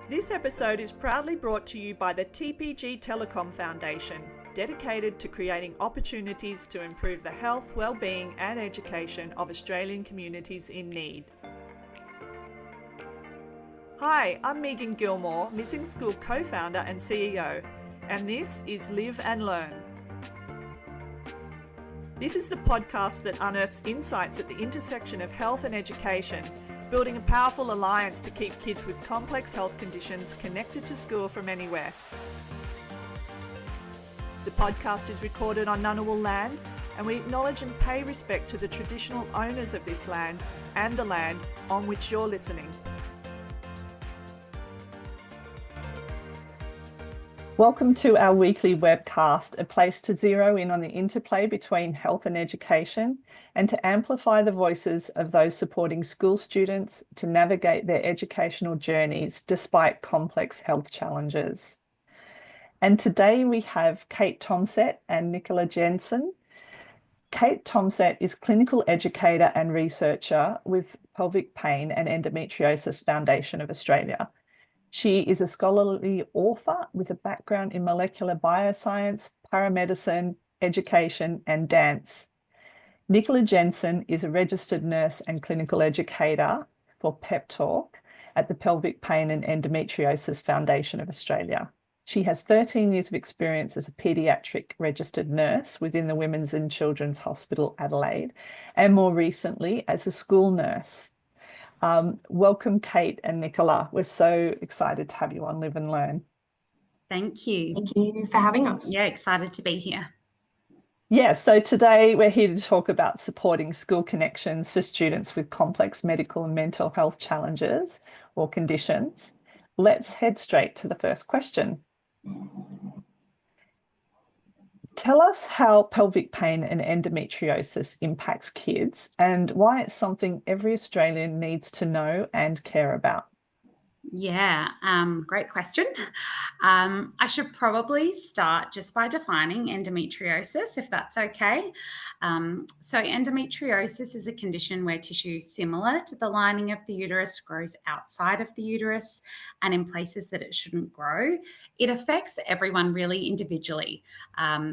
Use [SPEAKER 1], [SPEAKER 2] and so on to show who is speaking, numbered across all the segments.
[SPEAKER 1] This episode is proudly brought to you by the TPG Telecom Foundation, dedicated to creating opportunities to improve the health, wellbeing and education of Australian communities in need. Hi, I'm Gilmour, MissingSchool co-founder and CEO, and this is Live&Learn. This is the podcast that unearths insights at the intersection of health and education, building a powerful alliance to keep kids with complex health conditions connected to school from anywhere. The podcast is recorded on Ngunnawal land, and we acknowledge and pay respect to the traditional owners of this land and the land on which you're listening. Welcome to our weekly webcast, a place to zero in on the interplay between health and education and to amplify the voices of those supporting school students to navigate their educational journeys despite complex health challenges. And today we have Kate Tomsett and Nicola Jensen. Kate Tomsett is clinical educator and researcher with Pelvic Pain and Endometriosis Foundation of Australia. She is a scholarly author with a background in molecular bioscience, paramedicine, education, and dance. Nicola Jensen is a registered nurse and clinical educator for PPEP Talk at the Pelvic Pain and Endometriosis Foundation of Australia. She has 13 years of experience as a paediatric registered nurse within the Women's and Children's Hospital Adelaide, and more recently as a school nurse. Welcome, Kate and Nicola. We're so excited to have you on Live and Learn.
[SPEAKER 2] Thank you.
[SPEAKER 3] Thank you for having us.
[SPEAKER 2] Yeah, excited to be here.
[SPEAKER 1] Yeah, so today we're here to talk about supporting school connections for students with complex medical and mental health challenges or conditions. Let's head straight to the first question. Tell us how pelvic pain and endometriosis impacts kids and why it's something every Australian needs to know and care about.
[SPEAKER 2] Yeah, great question. I should probably start just by defining endometriosis, if that's okay. So endometriosis is a condition where tissue similar to the lining of the uterus grows outside of the uterus and in places that it shouldn't grow. It affects everyone really individually.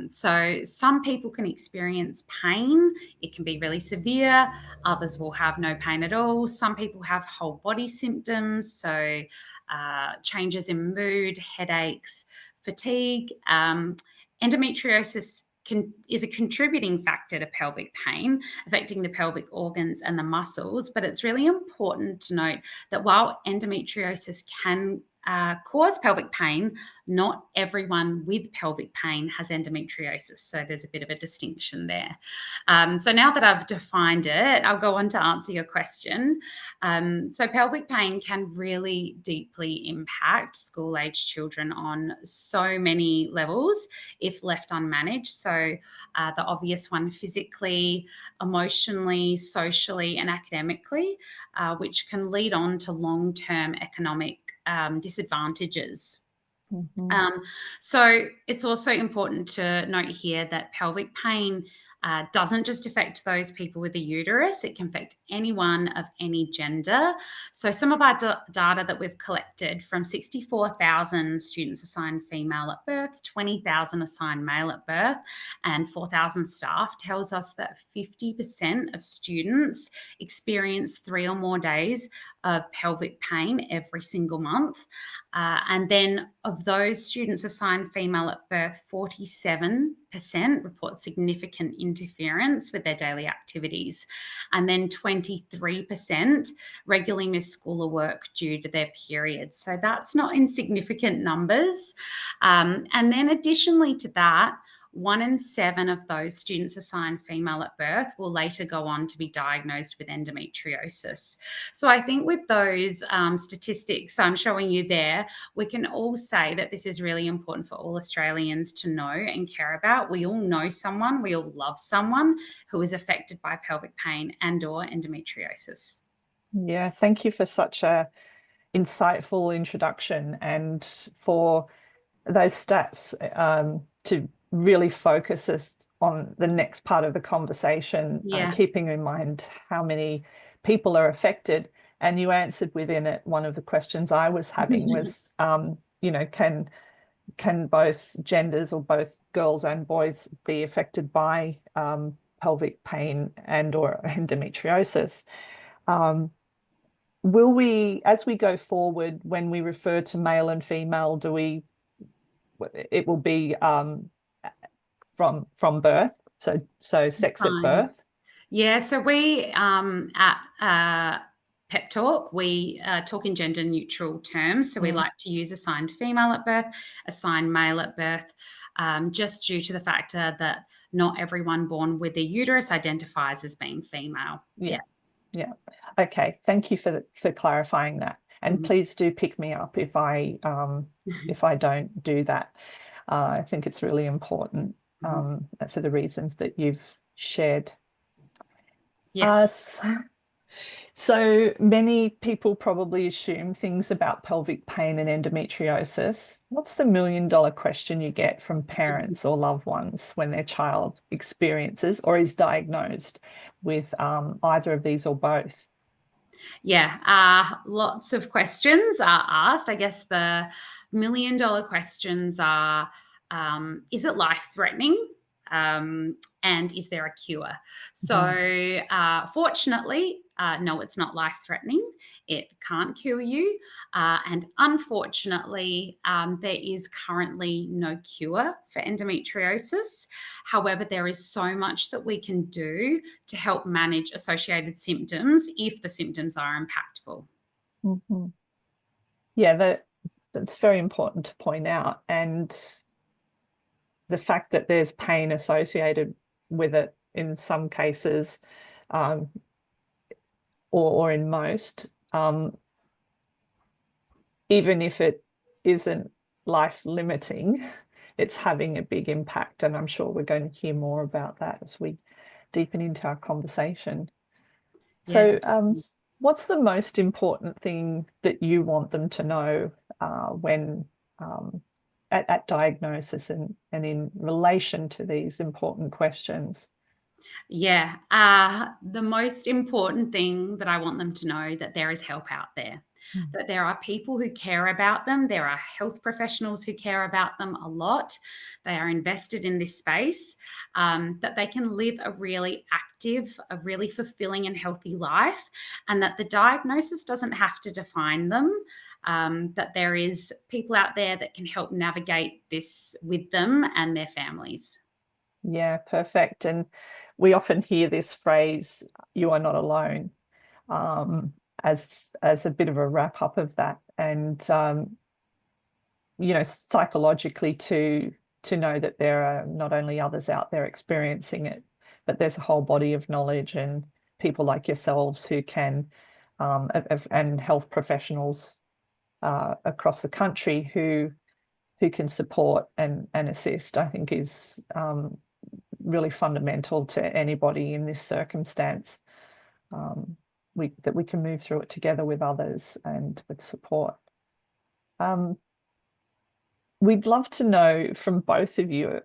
[SPEAKER 2] So some people can experience pain. It can be really severe. Others will have no pain at all. Some people have whole body symptoms. So changes in mood, headaches, fatigue. Endometriosis is a contributing factor to pelvic pain, affecting the pelvic organs and the muscles. But it's really important to note that while endometriosis can cause pelvic pain, not everyone with pelvic pain has endometriosis. So there's a bit of a distinction there. So now that I've defined it, I'll go on to answer your question. So pelvic pain can really deeply impact school-age children on so many levels if left unmanaged. So the obvious one, physically, emotionally, socially, and academically, which can lead on to long-term economic disadvantages.
[SPEAKER 1] Mm-hmm.
[SPEAKER 2] So it's also important to note here that pelvic pain doesn't just affect those people with a uterus. It can affect anyone of any gender. So some of our data that we've collected from 64,000 students assigned female at birth, 20,000 assigned male at birth, and 4,000 staff tells us that 50% of students experience 3 or more days of pelvic pain every single month. And then of those students assigned female at birth, 47% report significant interference with their daily activities. And then 23% regularly miss school or work due to their periods. So that's not insignificant numbers. And then additionally to that, 1 in 7 of those students assigned female at birth will later go on to be diagnosed with endometriosis. So I think with those statistics I'm showing you there, we can all say that this is really important for all Australians to know and care about. We all know someone, we all love someone who is affected by pelvic pain and or endometriosis.
[SPEAKER 1] Yeah, thank you for such a insightful introduction and for those stats to really focus us on the next part of the conversation, keeping in mind how many people are affected. And you answered within it, one of the questions I was having was, can both genders or both girls and boys be affected by pelvic pain and or endometriosis? Will we, as we go forward, when we refer to male and female, it will be from birth, so sex at birth?
[SPEAKER 2] Yeah, so we at PEP Talk, we talk in gender neutral terms. So we like to use assigned female at birth, assigned male at birth, just due to the factor that not everyone born with a uterus identifies as being female.
[SPEAKER 1] Yeah. Okay, thank you for clarifying that. And please do pick me up if I don't do that. I think it's really important for the reasons that you've shared.
[SPEAKER 2] Yes.
[SPEAKER 1] So many people probably assume things about pelvic pain and endometriosis. What's the million-dollar question you get from parents or loved ones when their child experiences or is diagnosed with either of these or both?
[SPEAKER 2] Yeah, lots of questions are asked. I guess the million-dollar questions are, is it life-threatening? And is there a cure? So fortunately, no, it's not life-threatening. It can't cure you. And unfortunately, there is currently no cure for endometriosis. However, there is so much that we can do to help manage associated symptoms if the symptoms are impactful.
[SPEAKER 1] Yeah, that's very important to point out. And the fact that there's pain associated with it in some cases, or in most, even if it isn't life-limiting, it's having a big impact. And I'm sure we're going to hear more about that as we deepen into our conversation. So what's the most important thing that you want them to know when at diagnosis and in relation to these important questions?
[SPEAKER 2] Yeah, the most important thing that I want them to know that there is help out there, that there are people who care about them. There are health professionals who care about them a lot. They are invested in this space, that they can live a really active, a really fulfilling and healthy life, and that the diagnosis doesn't have to define them. That there is people out there that can help navigate this with them and their families.
[SPEAKER 1] Yeah, perfect. And we often hear this phrase, "You are not alone," as a bit of a wrap up of that. And psychologically to know that there are not only others out there experiencing it, but there's a whole body of knowledge and people like yourselves who can, and health professionals across the country who can support and assist, I think is really fundamental to anybody in this circumstance, that we can move through it together with others and with support. We'd love to know from both of you,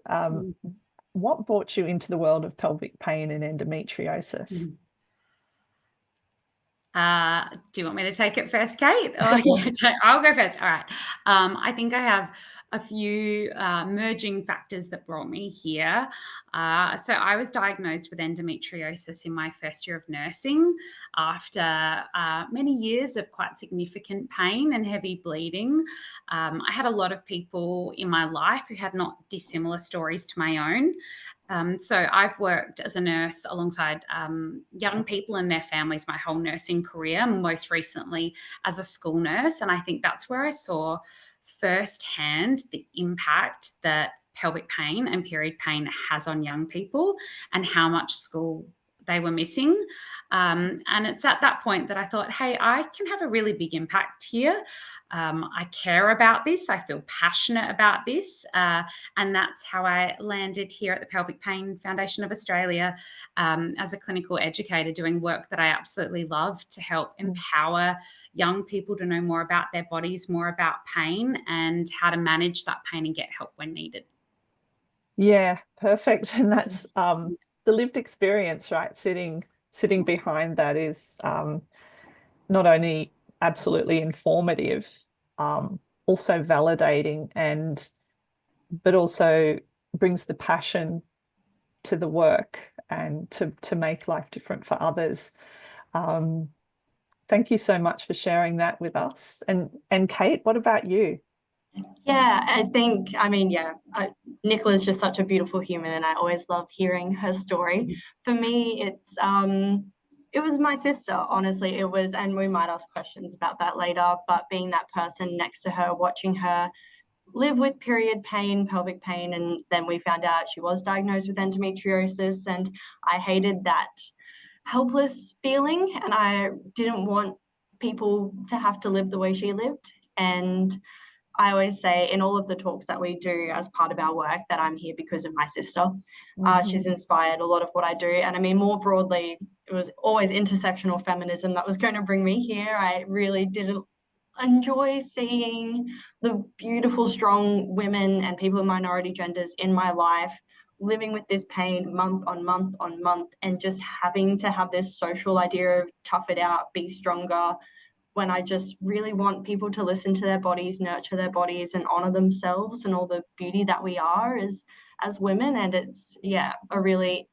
[SPEAKER 1] what brought you into the world of pelvic pain and endometriosis?
[SPEAKER 2] Do you want me to take it first, Kate? Oh, yeah, okay, I'll go first. All right. I think I have a few merging factors that brought me here. So I was diagnosed with endometriosis in my first year of nursing after many years of quite significant pain and heavy bleeding. I had a lot of people in my life who had not dissimilar stories to my own. So I've worked as a nurse alongside young people and their families my whole nursing career, most recently as a school nurse. And I think that's where I saw firsthand the impact that pelvic pain and period pain has on young people and how much school they were missing. And it's at that point that I thought, hey, I can have a really big impact here. I care about this. I feel passionate about this. And that's how I landed here at the Pelvic Pain Foundation of Australia, as a clinical educator, doing work that I absolutely love to help empower young people to know more about their bodies, more about pain, and how to manage that pain and get help when needed.
[SPEAKER 1] Yeah, perfect. And that's the lived experience, right? Sitting behind that is not only absolutely informative, also validating, and but also brings the passion to the work and to make life different for others. Um, Thank you so much for sharing that with us. And Kate, what about you?
[SPEAKER 3] Yeah, I think, I mean, yeah, Nicola's just such a beautiful human, and I always love hearing her story. For me, it was my sister, honestly. It was, and we might ask questions about that later, but being that person next to her, watching her live with period pain, pelvic pain, and then we found out she was diagnosed with endometriosis, and I hated that helpless feeling, and I didn't want people to have to live the way she lived. And I always say in all of the talks that we do as part of our work that I'm here because of my sister. She's inspired a lot of what I do. And I mean, more broadly, it was always intersectional feminism that was going to bring me here. I really didn't enjoy seeing the beautiful, strong women and people of minority genders in my life living with this pain month on month on month, and just having to have this social idea of tough it out, be stronger, when I just really want people to listen to their bodies, nurture their bodies, and honor themselves and all the beauty that we are as women. And it's, yeah, a really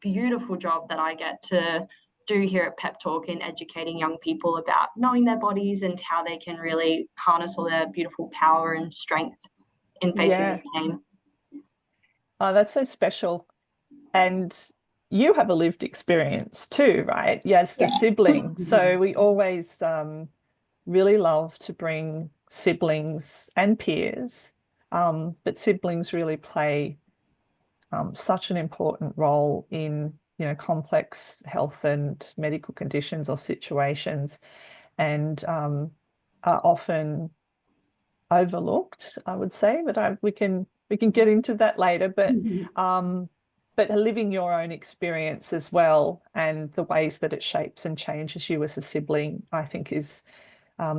[SPEAKER 3] beautiful job that I get to do here at PEP Talk, in educating young people about knowing their bodies and how they can really harness all their beautiful power and strength in facing
[SPEAKER 1] Yeah.
[SPEAKER 3] this pain.
[SPEAKER 1] Oh, that's so special. And you have a lived experience too, right? Yes, the
[SPEAKER 3] Yeah.
[SPEAKER 1] sibling. So we always really love to bring siblings and peers, but siblings really play such an important role in, complex health and medical conditions or situations, and are often overlooked, I would say. But we can get into that later. But living your own experience as well, and the ways that it shapes and changes you as a sibling, I think is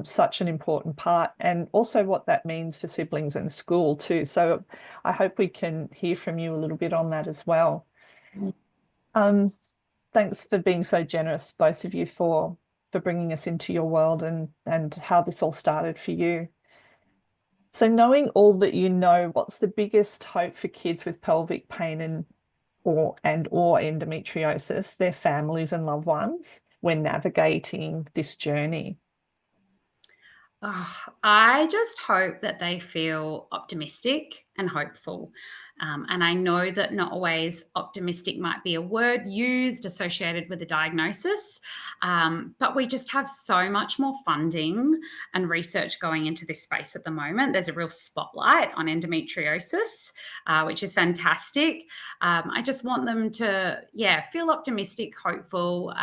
[SPEAKER 1] such an important part, and also what that means for siblings in school too. So I hope we can hear from you a little bit on that as well. Um, Thanks for being so generous, both of you, for bringing us into your world and how this all started for you. So knowing all that you know, what's the biggest hope for kids with pelvic pain and or endometriosis, their families and loved ones, when navigating this journey?
[SPEAKER 2] Oh, I just hope that they feel optimistic and hopeful. And I know that not always optimistic might be a word used associated with a diagnosis, but we just have so much more funding and research going into this space at the moment. There's a real spotlight on endometriosis, which is fantastic. I just want them to, feel optimistic, hopeful,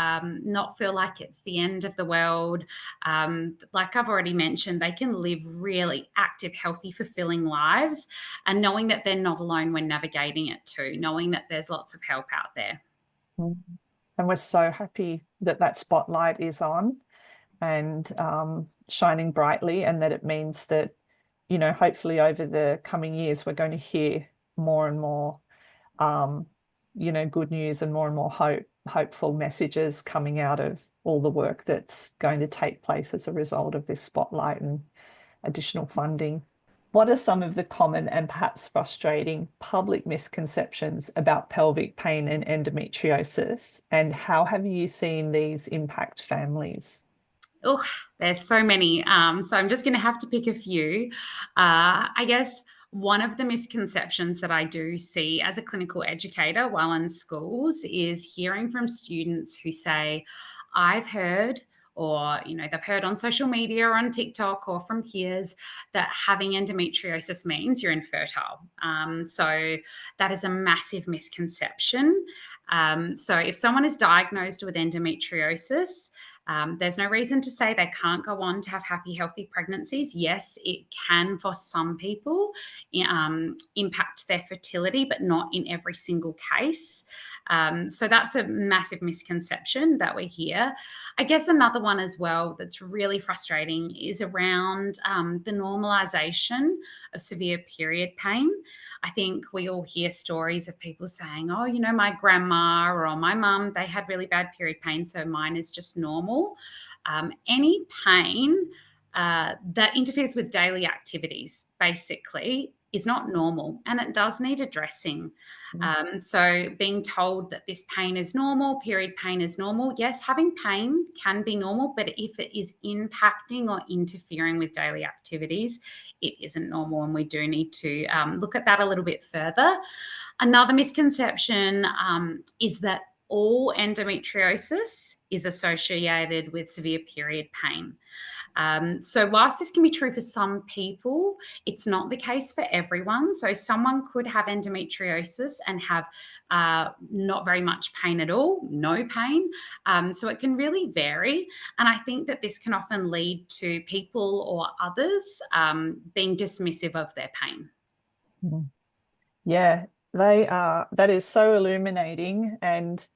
[SPEAKER 2] not feel like it's the end of the world. Like I've already mentioned, they can live really active, healthy, fulfilling lives, and knowing that they're not alone when navigating it too, knowing that there's lots of help out there.
[SPEAKER 1] And we're so happy that that spotlight is on and shining brightly, and that it means that, hopefully over the coming years, we're going to hear more and more, good news and more hopeful messages coming out of all the work that's going to take place as a result of this spotlight and additional funding. What are some of the common and perhaps frustrating public misconceptions about pelvic pain and endometriosis, and how have you seen these impact families?
[SPEAKER 2] Oh, there's so many. So I'm just going to have to pick a few. I guess one of the misconceptions that I do see as a clinical educator while in schools is hearing from students who say, I've heard, or they've heard on social media or on TikTok or from peers that having endometriosis means you're infertile. So that is a massive misconception. So if someone is diagnosed with endometriosis, there's no reason to say they can't go on to have happy, healthy pregnancies. Yes, it can for some people impact their fertility, but not in every single case. So that's a massive misconception that we hear. I guess another one as well that's really frustrating is around the normalization of severe period pain. I think we all hear stories of people saying, oh, my grandma or my mum, they had really bad period pain, so mine is just normal. Any pain that interferes with daily activities, basically, is not normal, and it does need addressing. So being told that this pain is normal, period pain is normal, yes, having pain can be normal, but if it is impacting or interfering with daily activities, it isn't normal, and we do need to look at that a little bit further. Another misconception is that all endometriosis is associated with severe period pain. So whilst this can be true for some people, it's not the case for everyone. So someone could have endometriosis and have not very much pain at all, no pain. So it can really vary. And I think that this can often lead to people or others being dismissive of their pain.
[SPEAKER 1] Yeah, that is so illuminating. And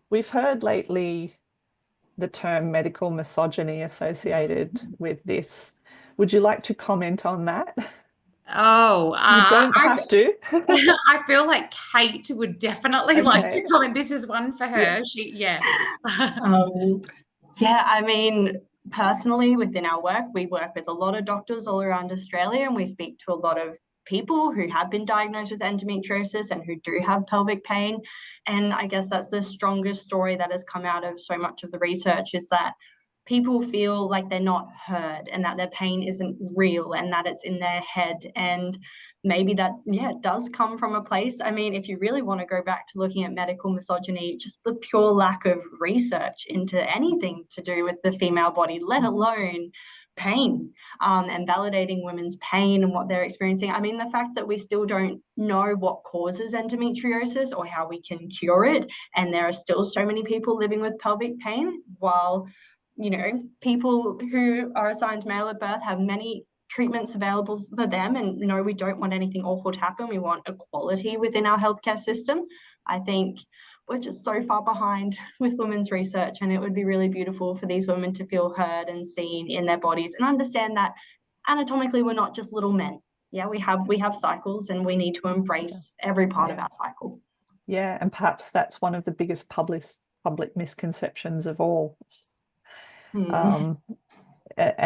[SPEAKER 1] we've heard lately the term medical misogyny associated with this. Would you like to comment on that?
[SPEAKER 2] Oh,
[SPEAKER 1] You don't have to.
[SPEAKER 2] I feel like Kate would definitely like to comment. This is one for her.
[SPEAKER 1] Yeah.
[SPEAKER 3] Yeah, I mean, personally, within our work, we work with a lot of doctors all around Australia, and we speak to a lot of people who have been diagnosed with endometriosis and who do have pelvic pain. And I guess that's the strongest story that has come out of so much of the research, is that people feel like they're not heard and that their pain isn't real and that it's in their head. And maybe that, it does come from a place. I mean, if you really want to go back to looking at medical misogyny, just the pure lack of research into anything to do with the female body, let alone pain, and validating women's pain and what they're experiencing. I mean, the fact that we still don't know what causes endometriosis or how we can cure it, and there are still so many people living with pelvic pain, while people who are assigned male at birth have many treatments available for them. And no, we don't want anything awful to happen. We want equality within our healthcare system. I think we're just so far behind with women's research, and it would be really beautiful for these women to feel heard and seen in their bodies and understand that anatomically we're not just little men. Yeah, we have cycles, and we need to embrace every part of our cycle.
[SPEAKER 1] Yeah, and perhaps that's one of the biggest public misconceptions of all.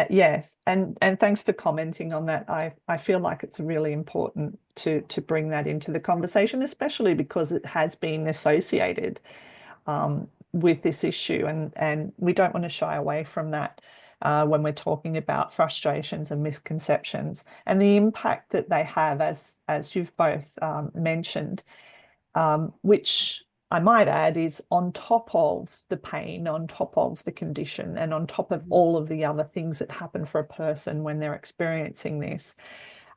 [SPEAKER 1] Yes, and thanks for commenting on that. I feel like it's really important to bring that into the conversation, especially because it has been associated with this issue, and we don't want to shy away from that when we're talking about frustrations and misconceptions and the impact that they have, as you've both mentioned, which I might add is on top of the pain, on top of the condition, and on top of all of the other things that happen for a person when they're experiencing this,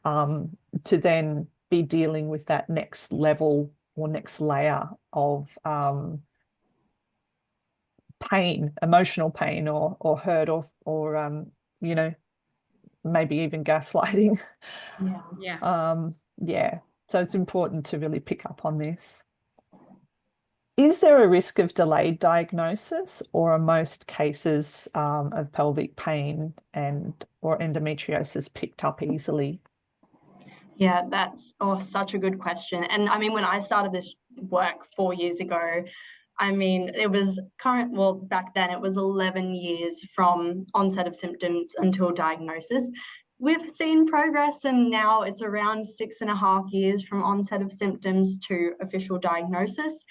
[SPEAKER 1] to then be dealing with that next level or next layer of pain, emotional pain, or hurt, or maybe even gaslighting. So it's important to really pick up on this. Is there a risk of delayed diagnosis, or are most cases of pelvic pain or endometriosis picked up easily?
[SPEAKER 3] Yeah, that's such a good question. And I mean, when I started this work 4 years ago, I mean, it was back then it was 11 years from onset of symptoms until diagnosis. We've seen progress, and now it's around 6.5 years from onset of symptoms to official diagnosis.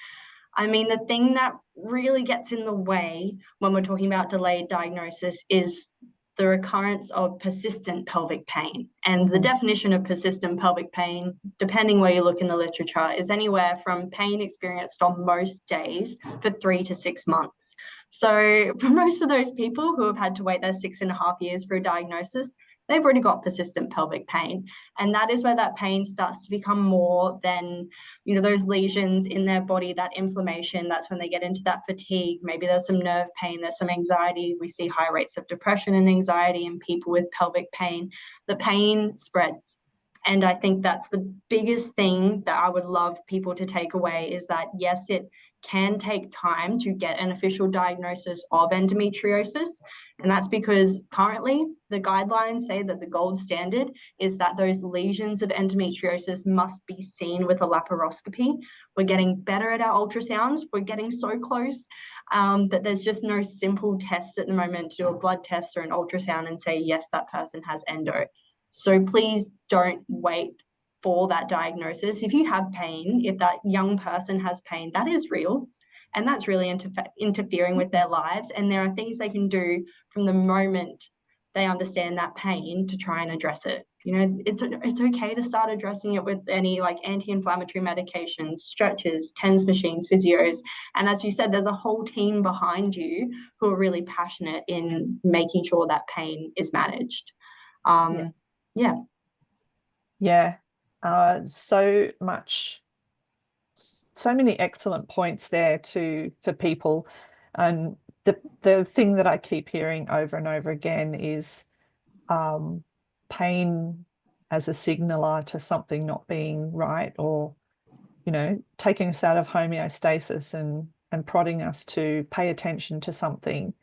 [SPEAKER 3] I mean, the thing that really gets in the way when we're talking about delayed diagnosis is the recurrence of persistent pelvic pain. And the definition of persistent pelvic pain, depending where you look in the literature, is anywhere from pain experienced on most days for 3 to 6 months. So for most of those people who have had to wait their 6.5 years for a diagnosis, they've already got persistent pelvic pain. And that is where that pain starts to become more than, those lesions in their body, that inflammation. That's when they get into that fatigue. Maybe there's some nerve pain, there's some anxiety. We see high rates of depression and anxiety in people with pelvic pain. The pain spreads. And I think that's the biggest thing that I would love people to take away, is that, yes, it can take time to get an official diagnosis of endometriosis. And that's because currently the guidelines say that the gold standard is that those lesions of endometriosis must be seen with a laparoscopy. We're getting better at our ultrasounds. We're getting so close, but there's just no simple tests at the moment to do a blood test or an ultrasound and say, yes, that person has endo. So please don't wait for that diagnosis. If you have pain, if that young person has pain, that is real, and that's really interfering with their lives. And there are things they can do from the moment they understand that pain to try and address it. You know, it's okay to start addressing it with any like anti-inflammatory medications, stretches, TENS machines, physios. And as you said, there's a whole team behind you who are really passionate in making sure that pain is managed.
[SPEAKER 1] Yeah. So many excellent points there for people. And the thing that I keep hearing over and over again is pain as a signaler to something not being right, or, you know, taking us out of homeostasis and prodding us to pay attention to something,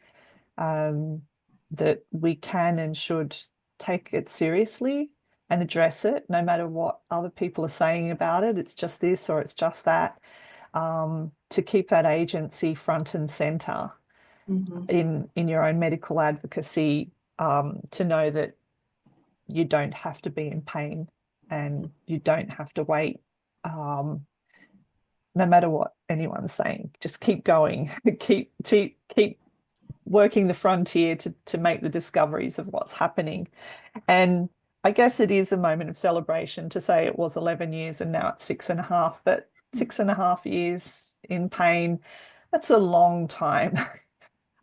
[SPEAKER 1] that we can and should take it seriously and address it, no matter what other people are saying about it. It's just this or it's just that, to keep that agency front and center in your own medical advocacy, to know that you don't have to be in pain and you don't have to wait, no matter what anyone's saying. Just keep going, keep working the frontier to make the discoveries of what's happening. And I guess it is a moment of celebration to say it was 11 years and now it's 6.5, but 6.5 years in pain, that's a long time.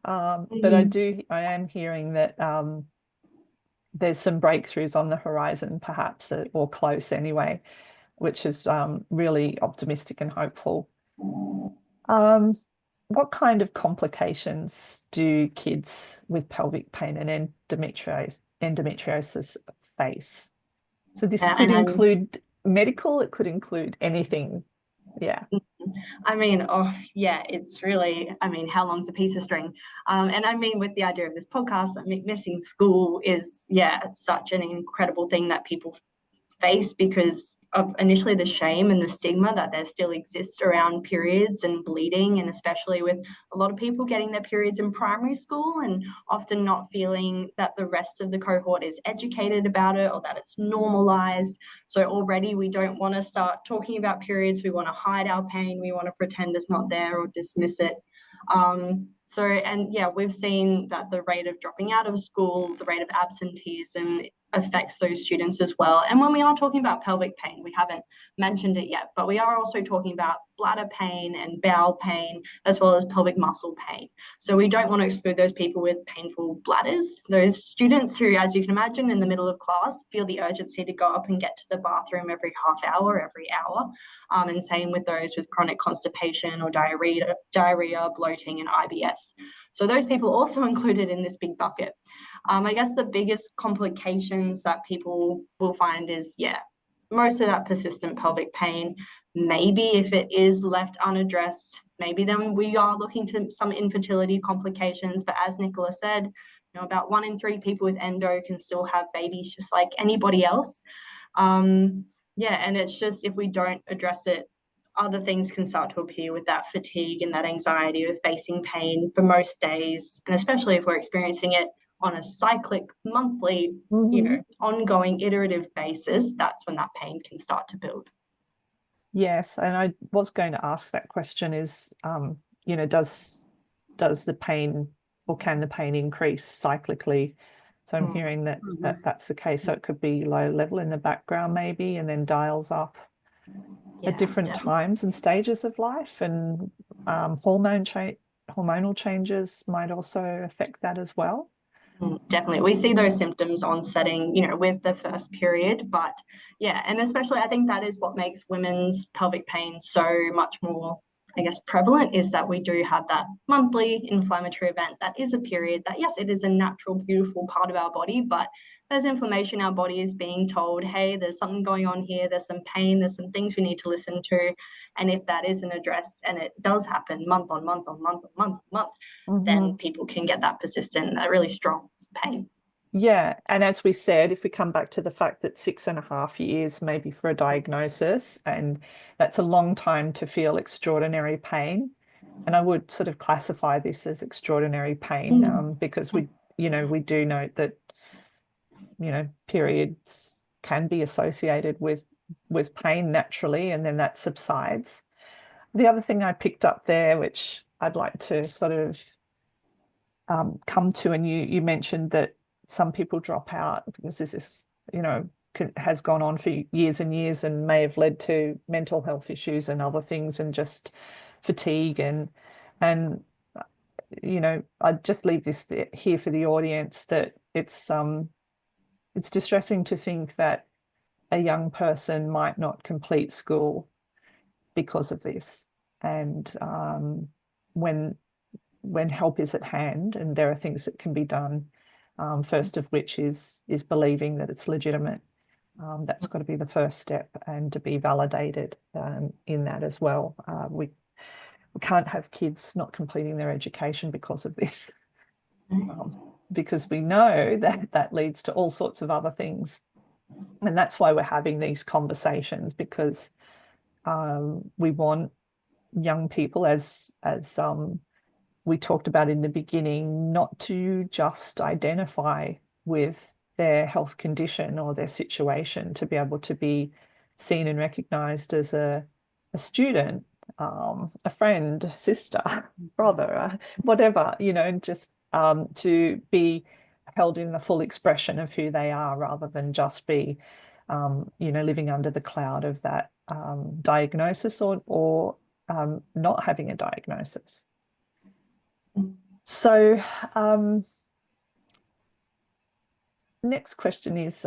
[SPEAKER 1] But I am hearing that there's some breakthroughs on the horizon, perhaps, or close anyway, which is really optimistic and hopeful. What kind of complications do kids with pelvic pain and endometriosis face? So this could include medical, it could include anything. Yeah.
[SPEAKER 3] I mean, it's really, how long's a piece of string? And I mean, with the idea of this podcast, missing school is, such an incredible thing that people face because of initially the shame and the stigma that there still exists around periods and bleeding, and especially with a lot of people getting their periods in primary school and often not feeling that the rest of the cohort is educated about it or that it's normalized. So already we don't want to start talking about periods. We want to hide our pain. We want to pretend it's not there or dismiss it. We've seen that the rate of dropping out of school, the rate of absenteeism affects those students as well. And when we are talking about pelvic pain, we haven't mentioned it yet, but we are also talking about bladder pain and bowel pain, as well as pelvic muscle pain. So we don't want to exclude those people with painful bladders, those students who, as you can imagine, in the middle of class, feel the urgency to go up and get to the bathroom every half hour, every hour. And same with those with chronic constipation or diarrhea, bloating, and IBS. So those people also included in this big bucket. I guess the biggest complications that people will find is, most of that persistent pelvic pain. Maybe if it is left unaddressed, maybe then we are looking to some infertility complications. But as Nicola said, about 1 in 3 people with endo can still have babies just like anybody else. And it's just, if we don't address it, other things can start to appear with that fatigue and that anxiety of facing pain for most days. And especially if we're experiencing it on a cyclic, monthly, ongoing, iterative basis, that's when that pain can start to build.
[SPEAKER 1] Yes, and I was going to ask that question is, does the pain, or can the pain increase cyclically? So I'm hearing that that's the case. So it could be low level in the background maybe, and then dials up at different times and stages of life, and hormonal changes might also affect that as well.
[SPEAKER 3] Definitely. We see those symptoms onsetting, with the first period, but and especially I think that is what makes women's pelvic pain so much more, prevalent, is that we do have that monthly inflammatory event that is a period that, yes, it is a natural, beautiful part of our body, but there's inflammation, our body is being told, hey, there's something going on here, there's some pain, there's some things we need to listen to. And if that isn't addressed, and it does happen month on month on month on month on month, then people can get that persistent, that really strong pain.
[SPEAKER 1] Yeah, and as we said, if we come back to the fact that 6.5 years maybe for a diagnosis, and that's a long time to feel extraordinary pain. And I would sort of classify this as extraordinary pain, because we do note that, periods can be associated with pain naturally, and then that subsides. The other thing I picked up there, which I'd like to sort of come to, and you mentioned that some people drop out because this is, has gone on for years and years and may have led to mental health issues and other things, and just fatigue and I'd just leave this here for the audience, that it's distressing to think that a young person might not complete school because of this. And when help is at hand, and there are things that can be done, first of which is believing that it's legitimate. That's got to be the first step, and to be validated in that as well. We can't have kids not completing their education because of this, because we know that leads to all sorts of other things. And that's why we're having these conversations, because we want young people, as we talked about in the beginning, not to just identify with their health condition or their situation, to be able to be seen and recognised as a student, a friend, sister, brother, whatever, and just to be held in the full expression of who they are, rather than just be, living under the cloud of that diagnosis or not having a diagnosis. So next question is,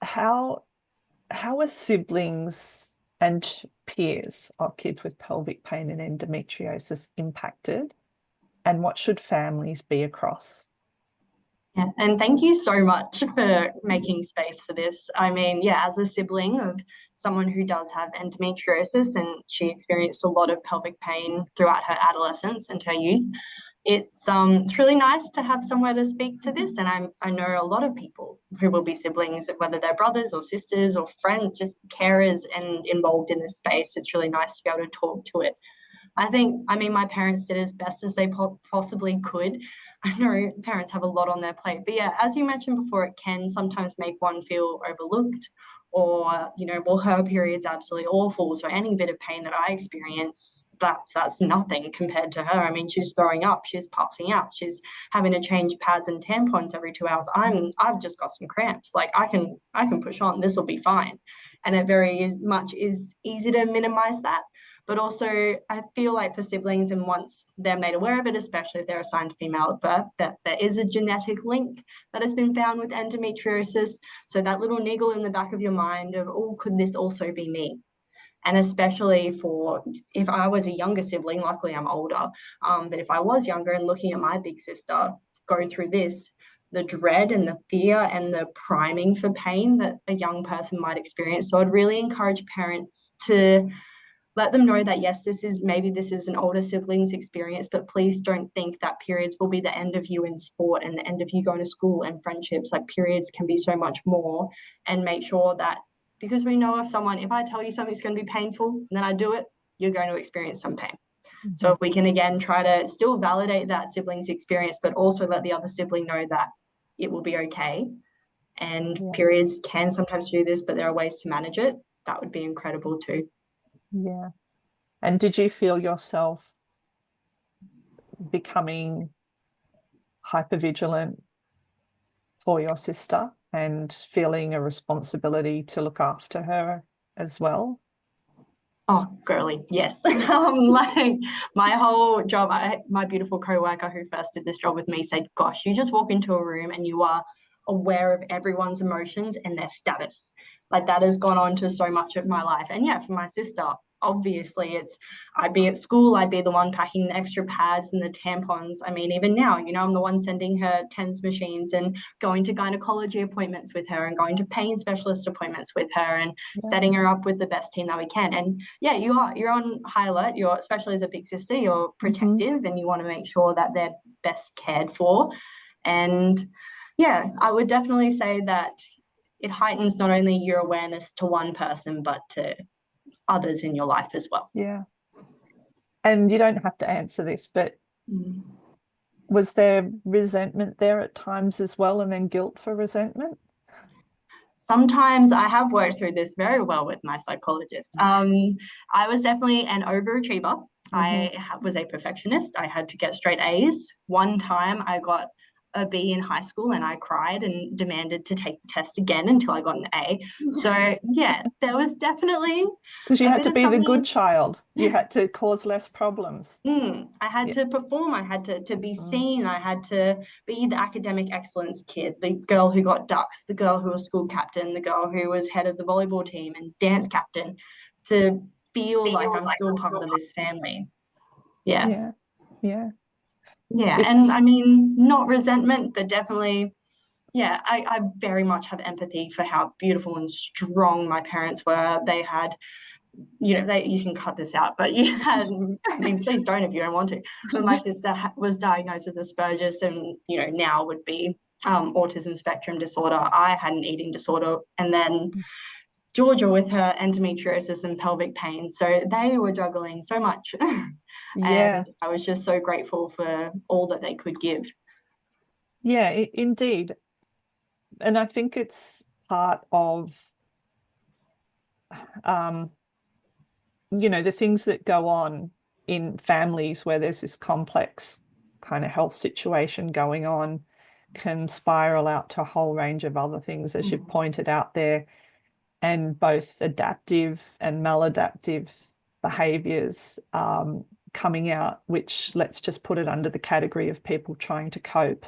[SPEAKER 1] how are siblings and peers of kids with pelvic pain and endometriosis impacted, and what should families be across?
[SPEAKER 3] Yeah, and thank you so much for making space for this. I mean, yeah, as a sibling of someone who does have endometriosis, and she experienced a lot of pelvic pain throughout her adolescence and her youth, it's really nice to have somewhere to speak to this. And I know a lot of people who will be siblings, whether they're brothers or sisters or friends, just carers and involved in this space. It's really nice to be able to talk to it. I mean, my parents did as best as they possibly could. I know parents have a lot on their plate, but yeah, as you mentioned before, it can sometimes make one feel overlooked, or, well, her period's absolutely awful, so any bit of pain that I experience, that's nothing compared to her. I mean, she's throwing up, she's passing out, she's having to change pads and tampons every 2 hours. I've just got some cramps. Like, I can push on, this will be fine. And it very much is easy to minimize that. But also, I feel like for siblings, and once they're made aware of it, especially if they're assigned female at birth, that there is a genetic link that has been found with endometriosis. So that little niggle in the back of your mind of, oh, could this also be me? And especially for, if I was a younger sibling, luckily I'm older, but if I was younger and looking at my big sister go through this, the dread and the fear and the priming for pain that a young person might experience. So I'd really encourage parents to let them know that, yes, this is an older sibling's experience, but please don't think that periods will be the end of you in sport and the end of you going to school and friendships. Like, periods can be so much more. And make sure that, because we know if I tell you something's going to be painful and then I do it, you're going to experience some pain. Mm-hmm. So if we can, again, try to still validate that sibling's experience, but also let the other sibling know that it will be okay. And periods can sometimes do this, but there are ways to manage it. That would be incredible too.
[SPEAKER 1] Yeah. And did you feel yourself becoming hypervigilant for your sister and feeling a responsibility to look after her as well?
[SPEAKER 3] Oh, girly, yes. Like, my whole job, my beautiful co-worker who first did this job with me said, gosh, you just walk into a room and you are aware of everyone's emotions and their status. Like, that has gone on to so much of my life. And yeah, for my sister, obviously I'd be at school, I'd be the one packing the extra pads and the tampons. I mean, even now, I'm the one sending her TENS machines and going to gynecology appointments with her and going to pain specialist appointments with her and setting her up with the best team that we can. And yeah, you're on high alert. You're, especially as a big sister, you're protective and you want to make sure that they're best cared for. And yeah, I would definitely say that it heightens not only your awareness to one person, but to others in your life as well.
[SPEAKER 1] Yeah. And you don't have to answer this, but was there resentment there at times as well, and then guilt for resentment?
[SPEAKER 3] Sometimes I have worked through this very well with my psychologist. I was definitely an overachiever. I was a perfectionist. I had to get straight A's. One time I got a B in high school and I cried and demanded to take the test again until I got an A. So yeah, there was definitely,
[SPEAKER 1] because you had to be the good child. You had to cause less problems.
[SPEAKER 3] I had to perform. I had to be seen. I had to be the academic excellence kid, the girl who got ducks, the girl who was school captain, the girl who was head of the volleyball team and dance captain, to feel like I'm still part of this family. Yeah. And I mean, not resentment, but definitely, I very much have empathy for how beautiful and strong my parents were. They had, you can cut this out, but you had, I mean, please don't if you don't want to, but my sister was diagnosed with Asperger's and, now would be autism spectrum disorder. I had an eating disorder, and then Georgia with her endometriosis and pelvic pain. So they were juggling so much. And I was just so grateful for all that they could give.
[SPEAKER 1] Yeah, indeed. And I think it's part of, the things that go on in families where there's this complex kind of health situation going on can spiral out to a whole range of other things, as you've pointed out there, and both adaptive and maladaptive behaviors coming out, which, let's just put it under the category of people trying to cope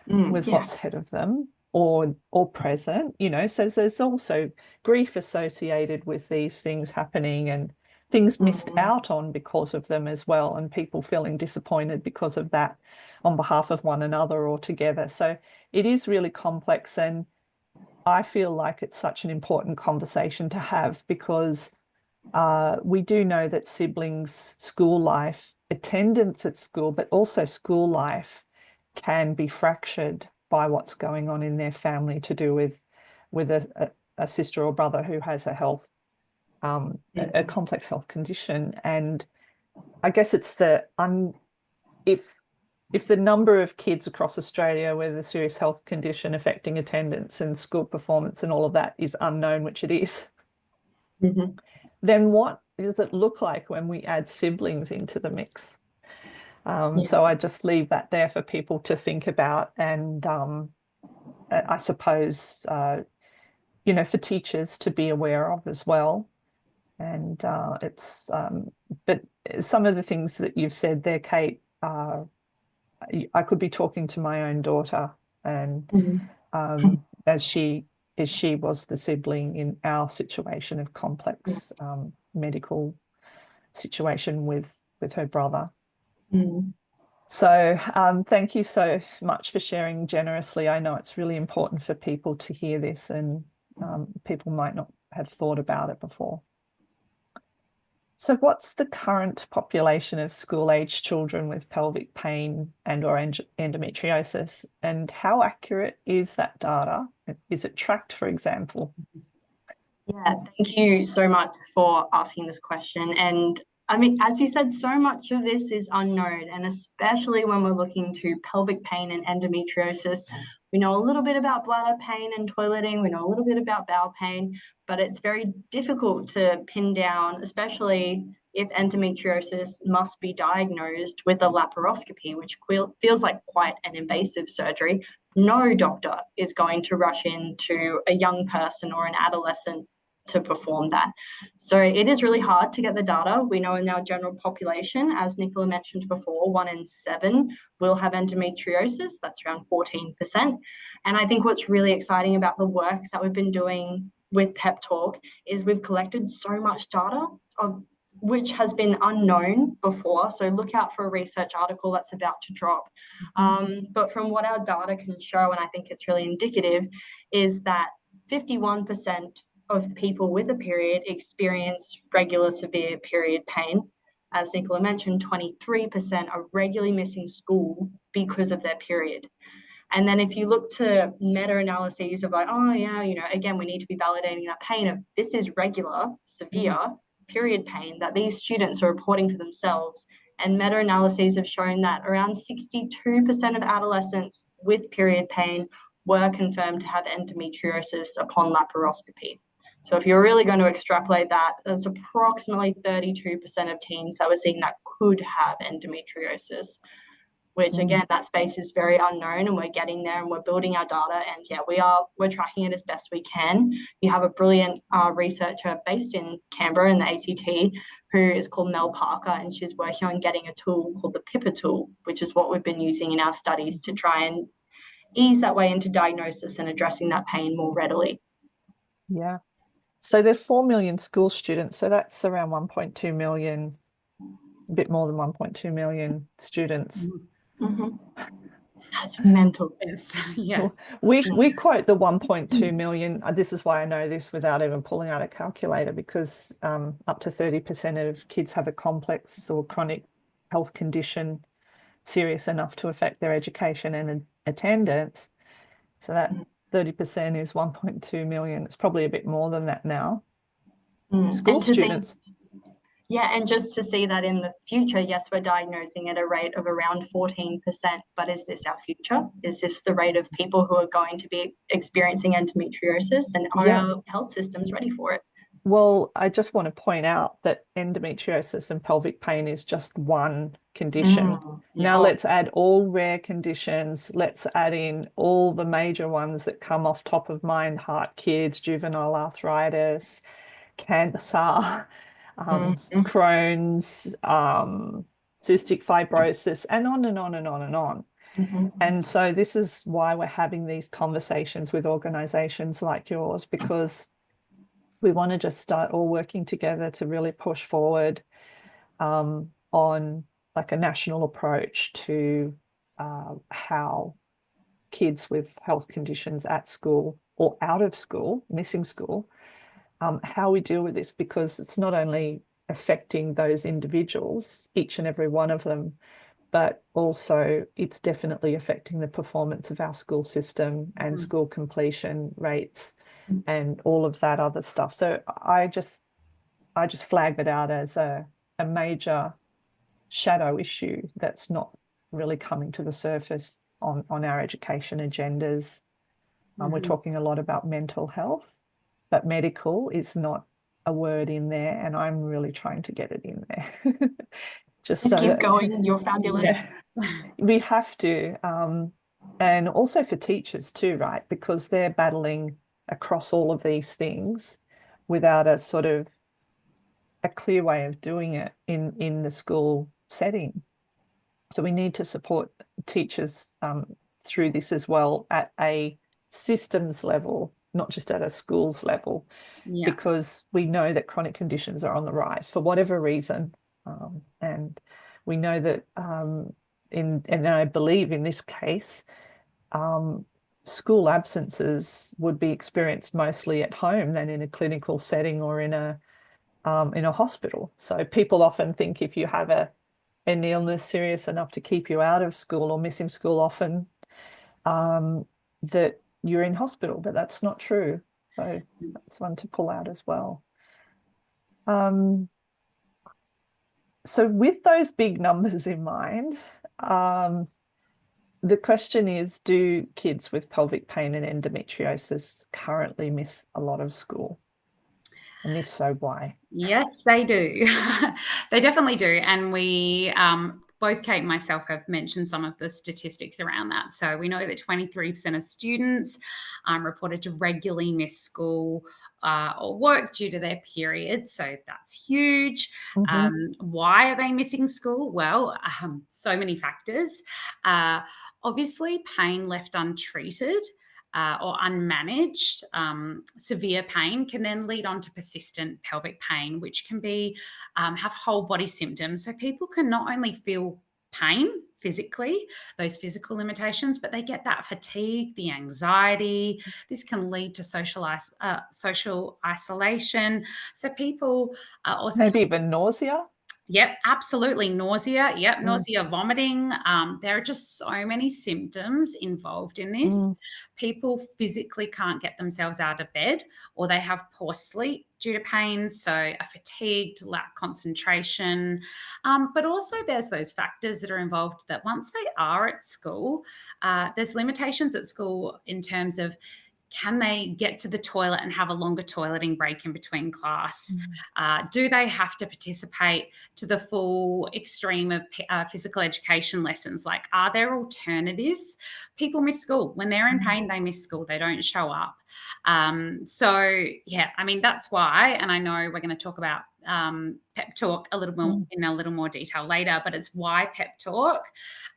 [SPEAKER 1] with what's ahead of them or present, so there's also grief associated with these things happening and things missed out on because of them as well, and people feeling disappointed because of that on behalf of one another or together. So it is really complex, and I feel like it's such an important conversation to have, because we do know that siblings' school life, attendance at school, but also school life can be fractured by what's going on in their family to do with a sister or brother who has a health, a complex health condition. And I guess it's if the number of kids across Australia with a serious health condition affecting attendance and school performance and all of that is unknown, which it is, then what does it look like when we add siblings into the mix? So I just leave that there for people to think about, and I suppose, for teachers to be aware of as well. And it's, but some of the things that you've said there, Kate, I could be talking to my own daughter, and as she was the sibling in our situation of complex medical situation with her brother. So thank you so much for sharing generously. I know it's really important for people to hear this, and people might not have thought about it before. So what's the current population of school-age children with pelvic pain and or endometriosis, and how accurate is that data? Is it tracked, for example?
[SPEAKER 3] Yeah, thank you so much for asking this question. And I mean, as you said, so much of this is unknown, and especially when we're looking to pelvic pain and endometriosis. We know a little bit about bladder pain and toileting, we know a little bit about bowel pain, but it's very difficult to pin down, especially if endometriosis must be diagnosed with a laparoscopy, which feels like quite an invasive surgery. No doctor is going to rush into a young person or an adolescent to perform that. So it is really hard to get the data. We know in our general population, as Nicola mentioned before, 1 in 7 will have endometriosis. That's around 14%. And I think what's really exciting about the work that we've been doing with PEP Talk is we've collected so much data of which has been unknown before. So look out for a research article that's about to drop. But from what our data can show, and I think it's really indicative, is that 51% of people with a period experience regular severe period pain. As Nicola mentioned, 23% are regularly missing school because of their period. And then if you look to meta-analyses of like, oh yeah, again, we need to be validating that pain of this is regular, severe period pain that these students are reporting for themselves. And meta-analyses have shown that around 62% of adolescents with period pain were confirmed to have endometriosis upon laparoscopy. So if you're really going to extrapolate that, there's approximately 32% of teens that we're seeing that could have endometriosis, which again, that space is very unknown, and we're getting there and we're building our data, and we're tracking it as best we can. You have a brilliant researcher based in Canberra in the ACT who is called Mel Parker, and she's working on getting a tool called the PPEP tool, which is what we've been using in our studies to try and ease that way into diagnosis and addressing that pain more readily.
[SPEAKER 1] Yeah. So there are 4 million school students, so that's around 1.2 million, a bit more than 1.2 million students.
[SPEAKER 3] That's mental.
[SPEAKER 2] Yes. Yeah.
[SPEAKER 1] We quote the 1.2 million. This is why I know this without even pulling out a calculator, because up to 30% of kids have a complex or chronic health condition serious enough to affect their education and attendance. So that 30% is 1.2 million. It's probably a bit more than that now. School students.
[SPEAKER 3] And just to see that in the future, yes, we're diagnosing at a rate of around 14%, but is this our future? Is this the rate of people who are going to be experiencing endometriosis, and are our health systems ready for it?
[SPEAKER 1] Well, I just want to point out that endometriosis and pelvic pain is just one condition. Now let's add all rare conditions. Let's add in all the major ones that come off top of mind: heart kids, juvenile arthritis, cancer, Crohn's, cystic fibrosis, and on and on and on and on. And so this is why we're having these conversations with organizations like yours, because we want to just start all working together to really push forward on like a national approach to how kids with health conditions at school or out of school, missing school, how we deal with this, because it's not only affecting those individuals, each and every one of them, but also it's definitely affecting the performance of our school system and school completion rates and all of that other stuff. So I just flag it out as a major shadow issue that's not really coming to the surface on our education agendas. We're talking a lot about mental health, but medical is not a word in there, and I'm really trying to get it in there. Just so
[SPEAKER 3] keep going. You're fabulous.
[SPEAKER 1] Yeah, we have to, and also for teachers too, right? Because they're battling across all of these things without a sort of a clear way of doing it in the school setting. So we need to support teachers through this as well at a systems level, not just at a schools level, because we know that chronic conditions are on the rise for whatever reason. And we know that and I believe in this case, school absences would be experienced mostly at home than in a clinical setting or in a hospital. So people often think if you have an illness serious enough to keep you out of school or missing school often, that you're in hospital, but that's not true. So that's one to pull out as well. So with those big numbers in mind, the question is, do kids with pelvic pain and endometriosis currently miss a lot of school? And if so, why?
[SPEAKER 2] Yes, they do. They definitely do. And we, both Kate and myself, have mentioned some of the statistics around that. So we know that 23% of students reported to regularly miss school or work due to their period. So that's huge. Why are they missing school? Well, so many factors. Obviously, pain left untreated or unmanaged severe pain can then lead on to persistent pelvic pain, which can be have whole body symptoms. So people can not only feel pain physically, those physical limitations, but they get that fatigue, the anxiety. This can lead to social isolation. So people also
[SPEAKER 1] Maybe even nausea.
[SPEAKER 2] Yep, absolutely. Nausea. Yep, nausea, vomiting. There are just so many symptoms involved in this. People physically can't get themselves out of bed, or they have poor sleep due to pain, so a fatigued, lack concentration. But also there's those factors that are involved that once they are at school, there's limitations at school in terms of, can they get to the toilet and have a longer toileting break in between class? Do they have to participate to the full extreme of physical education lessons? Like, are there alternatives? People miss school. When they're in pain, they miss school. They don't show up. So, yeah, I mean, that's why, and I know we're going to talk about PEP Talk a little more in a little more detail later, but it's why PEP Talk,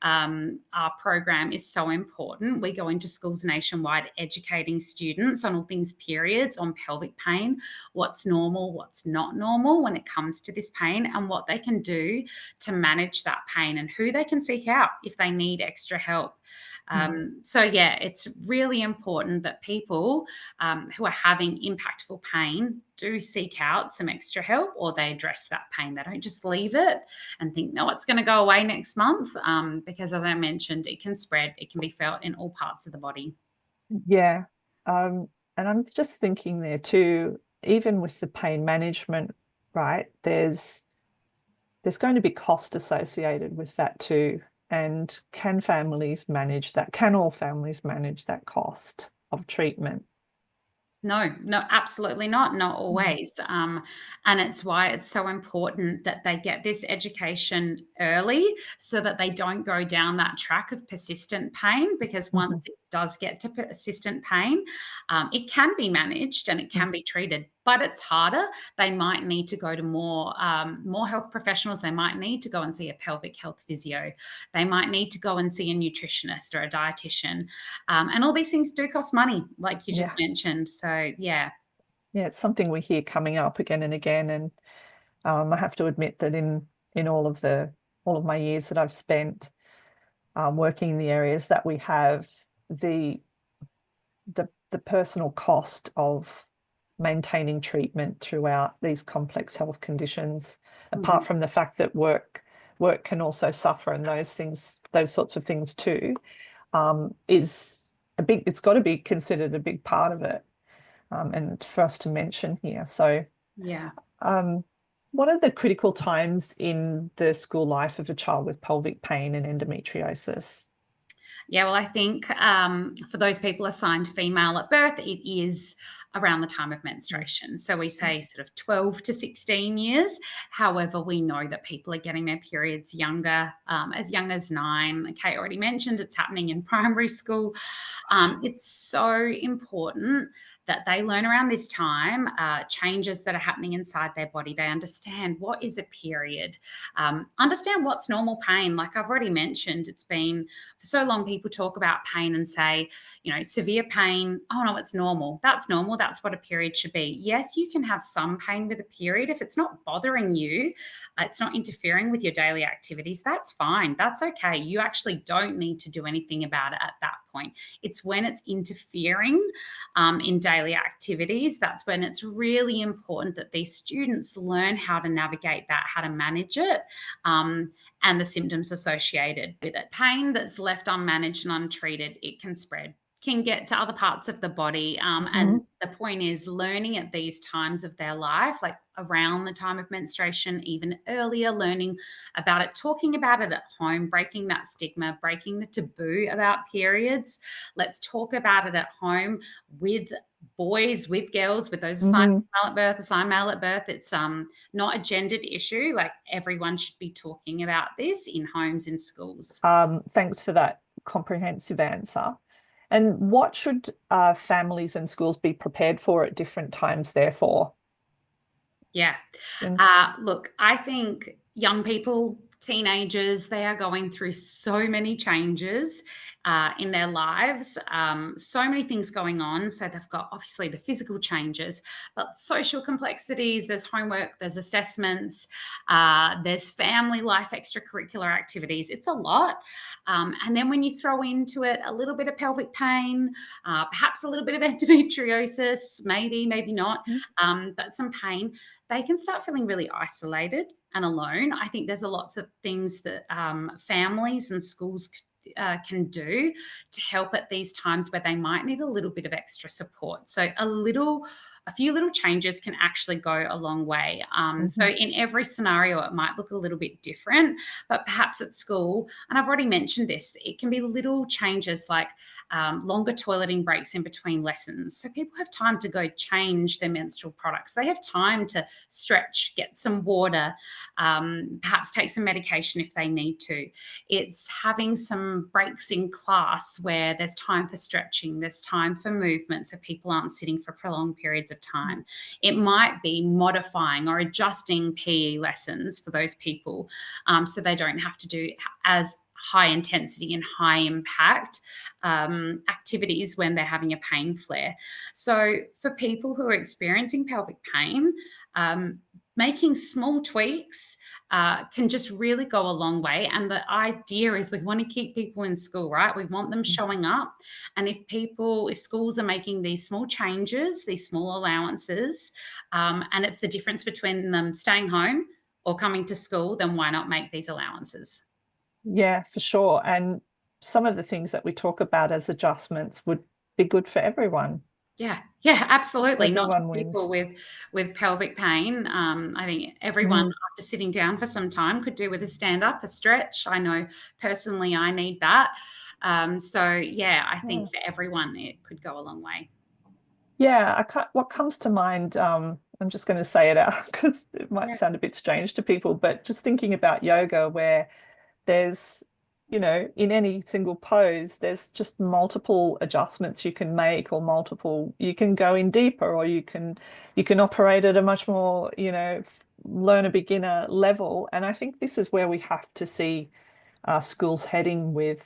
[SPEAKER 2] our program, is so important. We go into schools nationwide educating students on all things periods, on pelvic pain, what's normal, what's not normal when it comes to this pain, and what they can do to manage that pain, and who they can seek out if they need extra help. So yeah, it's really important that people who are having impactful pain do seek out some extra help, or they address that pain. They don't just leave it and think, no, it's going to go away next month, because as I mentioned, it can spread. It can be felt in all parts of the body.
[SPEAKER 1] Yeah. And I'm just thinking there too, even with the pain management, right, there's going to be cost associated with that too. And can families manage that? Can all families manage that cost of treatment?
[SPEAKER 2] No, absolutely not. Not always. And it's why it's so important that they get this education early, so that they don't go down that track of persistent pain, because once it does get to persistent pain, it can be managed and it can be treated, but it's harder. They might need to go to more health professionals. They might need to go and see a pelvic health physio. They might need to go and see a nutritionist or a dietitian. And all these things do cost money, like you just mentioned. So, yeah.
[SPEAKER 1] Yeah, it's something we hear coming up again and again. And I have to admit that in all of my years that I've spent working in the areas that we have, the personal cost of maintaining treatment throughout these complex health conditions, apart from the fact that work can also suffer, and those sorts of things too, is it's got to be considered a big part of it, and for us to mention here. So
[SPEAKER 2] yeah.
[SPEAKER 1] What are the critical times in the school life of a child with pelvic pain and endometriosis?
[SPEAKER 2] Yeah, well, I think for those people assigned female at birth, it is around the time of menstruation. So we say sort of 12 to 16 years. However, we know that people are getting their periods younger, as young as 9. Kate already mentioned it's happening in primary school. It's so important that they learn around this time changes that are happening inside their body. They understand what is a period, understand what's normal pain. Like I've already mentioned, it's been for so long, people talk about pain and say, severe pain, oh no, it's normal. That's normal. That's what a period should be. Yes, you can have some pain with a period. If it's not bothering you, it's not interfering with your daily activities, that's fine. That's okay. You actually don't need to do anything about it at that point. It's when it's interfering in daily activities, that's when it's really important that these students learn how to navigate that, how to manage it, and the symptoms associated with it. Pain that's left unmanaged and untreated, it can spread, can get to other parts of the body. And the point is learning at these times of their life, like around the time of menstruation, even earlier, learning about it, talking about it at home, breaking that stigma, breaking the taboo about periods. Let's talk about it at home with boys, with girls, with those assigned female at birth, assigned male at birth. It's not a gendered issue. Like everyone should be talking about this in homes, in schools.
[SPEAKER 1] Thanks for that comprehensive answer. And what should families and schools be prepared for at different times, therefore?
[SPEAKER 2] Yeah. Look, I think young people teenagers, they are going through so many changes in their lives, so many things going on. So they've got obviously the physical changes, but social complexities, there's homework, there's assessments, there's family life, extracurricular activities. It's a lot. And then when you throw into it a little bit of pelvic pain, perhaps a little bit of endometriosis, maybe not, but some pain, they can start feeling really isolated and alone. I think there's lots of things that families and schools can do to help at these times where they might need a little bit of extra support. So a few little changes can actually go a long way. So in every scenario, it might look a little bit different, but perhaps at school, and I've already mentioned this, it can be little changes like longer toileting breaks in between lessons. So people have time to go change their menstrual products. They have time to stretch, get some water, perhaps take some medication if they need to. It's having some breaks in class where there's time for stretching, there's time for movement, so people aren't sitting for prolonged periods of time. It might be modifying or adjusting PE lessons for those people, so they don't have to do as high intensity and high impact activities when they're having a pain flare. So for people who are experiencing pelvic pain, making small tweaks can just really go a long way. And the idea is we want to keep people in school, right? We want them showing up. And if schools are making these small changes, these small allowances, and it's the difference between them staying home or coming to school, then why not make these allowances?
[SPEAKER 1] Yeah, for sure. And some of the things that we talk about as adjustments would be good for everyone.
[SPEAKER 2] Yeah, absolutely. Not
[SPEAKER 1] Everyone
[SPEAKER 2] just people
[SPEAKER 1] wins.
[SPEAKER 2] with pelvic pain. I think everyone after sitting down for some time could do with a stand up, a stretch. I know personally I need that. So yeah, I think for everyone it could go a long way.
[SPEAKER 1] Yeah, what comes to mind, I'm just going to say it out because it might sound a bit strange to people, but just thinking about yoga where there's, in any single pose, there's just multiple adjustments you can make, or you can go in deeper, or you can operate at a much more, learn a beginner level. And I think this is where we have to see schools heading with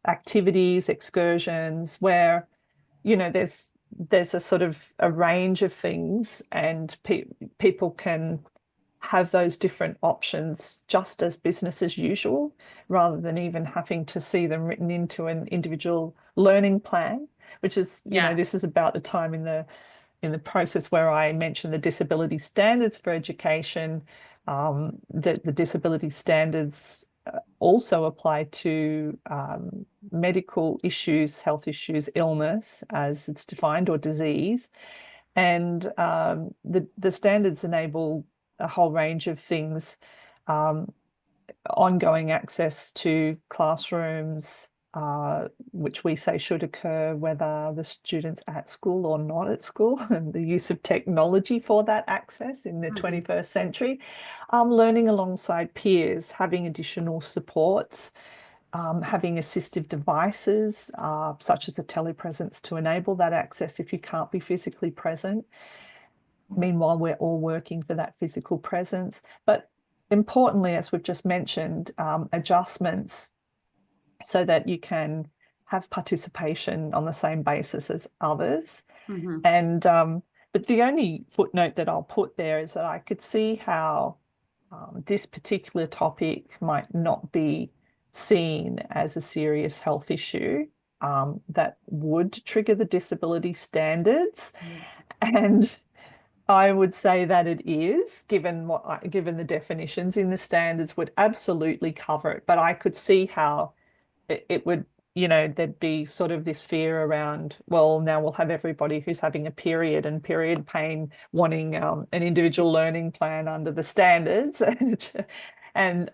[SPEAKER 1] activities, excursions, where there's a sort of a range of things, and people can have those different options just as business as usual, rather than even having to see them written into an individual learning plan, which is, this is about the time in the process where I mentioned the disability standards for education. The disability standards also apply to medical issues, health issues, illness as it's defined, or disease. And the standards enable a whole range of things, ongoing access to classrooms, which we say should occur whether the student's at school or not at school, and the use of technology for that access in the 21st century, learning alongside peers, having additional supports, having assistive devices such as a telepresence to enable that access if you can't be physically present. Meanwhile, we're all working for that physical presence. But importantly, as we've just mentioned, adjustments so that you can have participation on the same basis as others. And but the only footnote that I'll put there is that I could see how this particular topic might not be seen as a serious health issue that would trigger the disability standards. And I would say that it is, given the definitions in the standards would absolutely cover it. But I could see how it would, there'd be sort of this fear around, well, now we'll have everybody who's having a period and period pain wanting an individual learning plan under the standards. And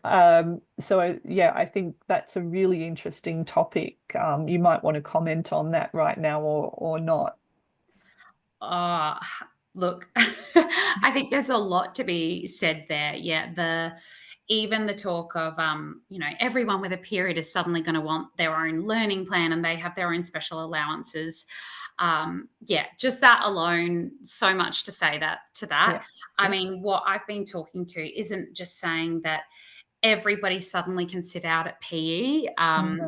[SPEAKER 1] so, yeah, I think that's a really interesting topic. You might want to comment on that right now or not.
[SPEAKER 2] Look, I think there's a lot to be said there. Yeah, even the talk of, everyone with a period is suddenly going to want their own learning plan and they have their own special allowances. Just that alone, so much to say to that.
[SPEAKER 1] Yeah.
[SPEAKER 2] I mean, what I've been talking to isn't just saying that everybody suddenly can sit out at PE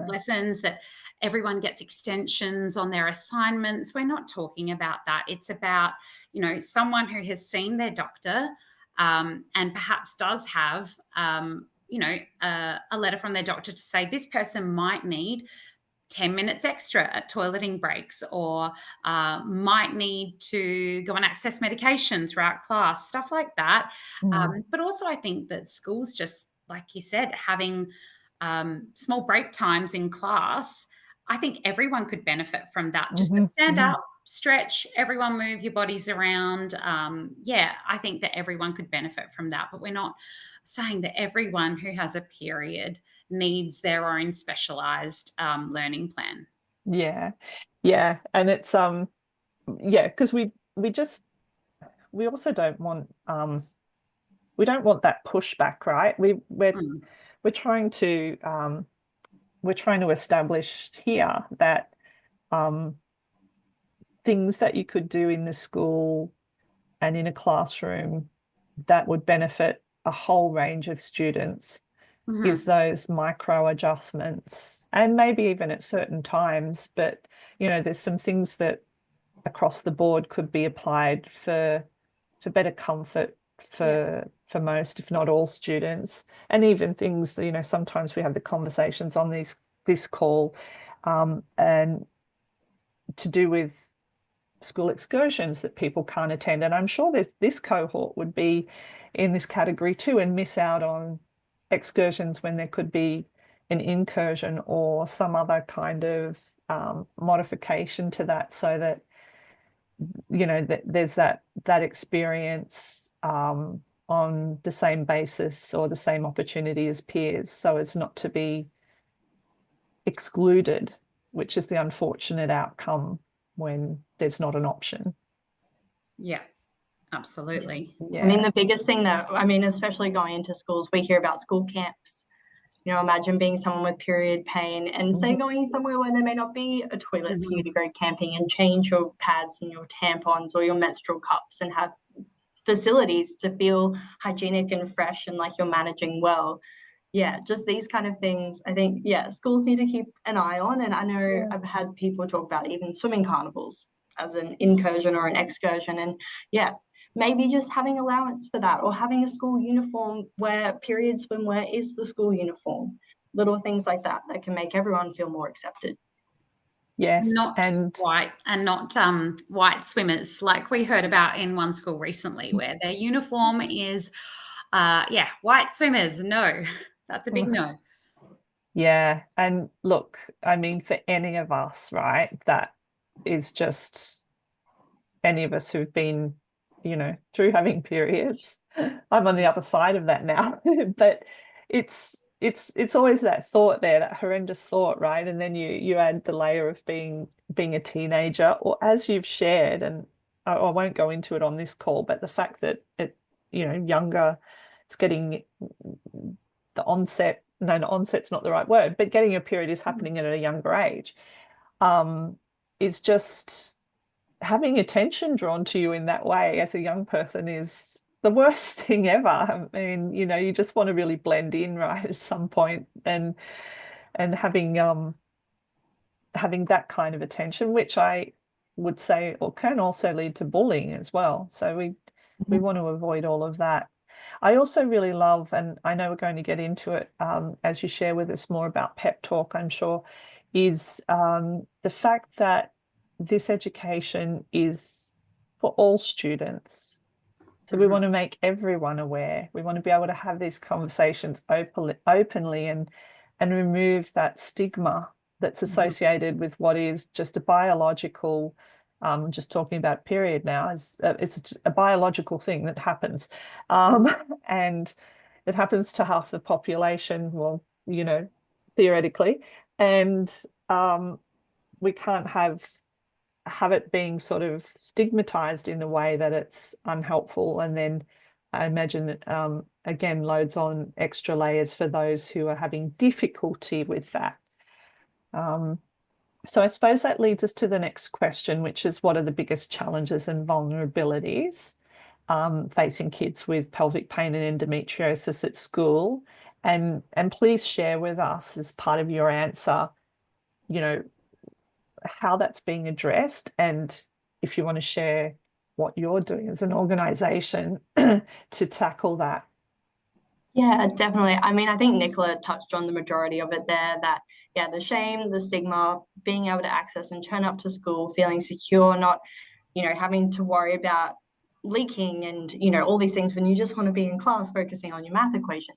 [SPEAKER 2] lessons, that everyone gets extensions on their assignments. We're not talking about that. It's about, you know, someone who has seen their doctor and perhaps does have, you know, a letter from their doctor to say this person might need 10 minutes extra at toileting breaks, or might need to go and access medication throughout class, stuff like that. But also I think that schools, just like you said, having small break times in class, I think everyone could benefit from that. Just to stand up, stretch, everyone move your bodies around. Yeah, I think that everyone could benefit from that. But we're not saying that everyone who has a period needs their own specialized learning plan.
[SPEAKER 1] Yeah. And it's because we also don't want that pushback, right? We're trying to establish here that things that you could do in the school and in a classroom that would benefit a whole range of students is those micro adjustments, and maybe even at certain times. But, you know, there's some things that across the board could be applied for better comfort for most, if not all, students. And even things, you know, sometimes we have the conversations on this call and to do with school excursions that people can't attend. And I'm sure this cohort would be in this category too, and miss out on excursions when there could be an incursion or some other kind of modification to that, so that, you know, that there's that experience on the same basis or the same opportunity as peers, so it's not to be excluded, which is the unfortunate outcome when there's not an option.
[SPEAKER 2] Yeah, absolutely.
[SPEAKER 3] I mean, the biggest thing that, I mean, especially going into schools, we hear about school camps. You know, imagine being someone with period pain and say going somewhere where there may not be a toilet for you to go camping and change your pads and your tampons or your menstrual cups and have facilities to feel hygienic and fresh and like you're managing well. Yeah, just these kind of things, I think, schools need to keep an eye on. And I know I've had people talk about even swimming carnivals as an incursion or an excursion. And maybe just having allowance for that, or having a school uniform where period swimwear is the school uniform. Little things like that can make everyone feel more accepted.
[SPEAKER 1] Yes,
[SPEAKER 2] not white swimmers, like we heard about in one school recently, where their uniform is white swimmers. No, that's a big no.
[SPEAKER 1] Yeah, and look, I mean, for any of us, right, that is just any of us who've been, you know, through having periods. I'm on the other side of that now, but it's always that thought there, that horrendous thought, right? And then you add the layer of being a teenager, or as you've shared, and I won't go into it on this call, but the fact that younger, it's getting the onset. No, onset's not the right word, but getting a period is happening at a younger age. It's just having attention drawn to you in that way as a young person is the worst thing ever. I mean, you know, you just want to really blend in, right, at some point, and having that kind of attention, which I would say or can also lead to bullying as well. So we want to avoid all of that. I also really love, and I know we're going to get into it as you share with us more about PEP Talk, I'm sure, is the fact that this education is for all students. So we want to make everyone aware. We want to be able to have these conversations openly and remove that stigma that's associated with what is just a biological, just talking about period now, it's a biological thing that happens. And it happens to half the population, well, you know, theoretically. And we can't have it being sort of stigmatized in the way that it's unhelpful, and then I imagine that again loads on extra layers for those who are having difficulty with that. So I suppose that leads us to the next question, which is, what are the biggest challenges and vulnerabilities facing kids with pelvic pain and endometriosis at school? And please share with us as part of your answer, you know, how that's being addressed, and if you want to share what you're doing as an organisation to tackle that.
[SPEAKER 3] Yeah, definitely. I mean, I think Nicola touched on the majority of it there, that, yeah, the shame, the stigma, being able to access and turn up to school, feeling secure, not, having to worry about leaking and, all these things when you just want to be in class focusing on your math equation.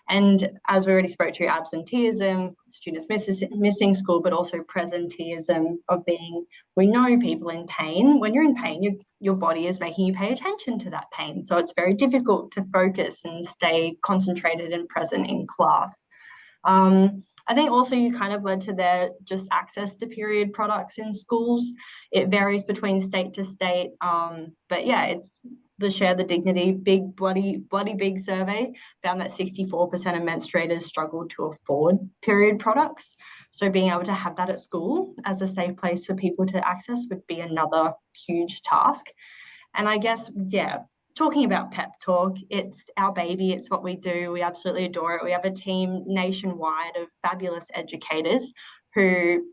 [SPEAKER 3] And as we already spoke to, absenteeism, students missing school, but also presenteeism of being, we know people in pain. When you're in pain, your body is making you pay attention to that pain. So it's very difficult to focus and stay concentrated and present in class. I think also you kind of led to their just access to period products in schools. It varies between state to state. But yeah, it's the Share the Dignity big bloody big survey found that 64% of menstruators struggled to afford period products. So being able to have that at school as a safe place for people to access would be another huge task. And I guess, yeah, talking about PEP Talk, it's our baby, it's what we do. We absolutely adore it. We have a team nationwide of fabulous educators who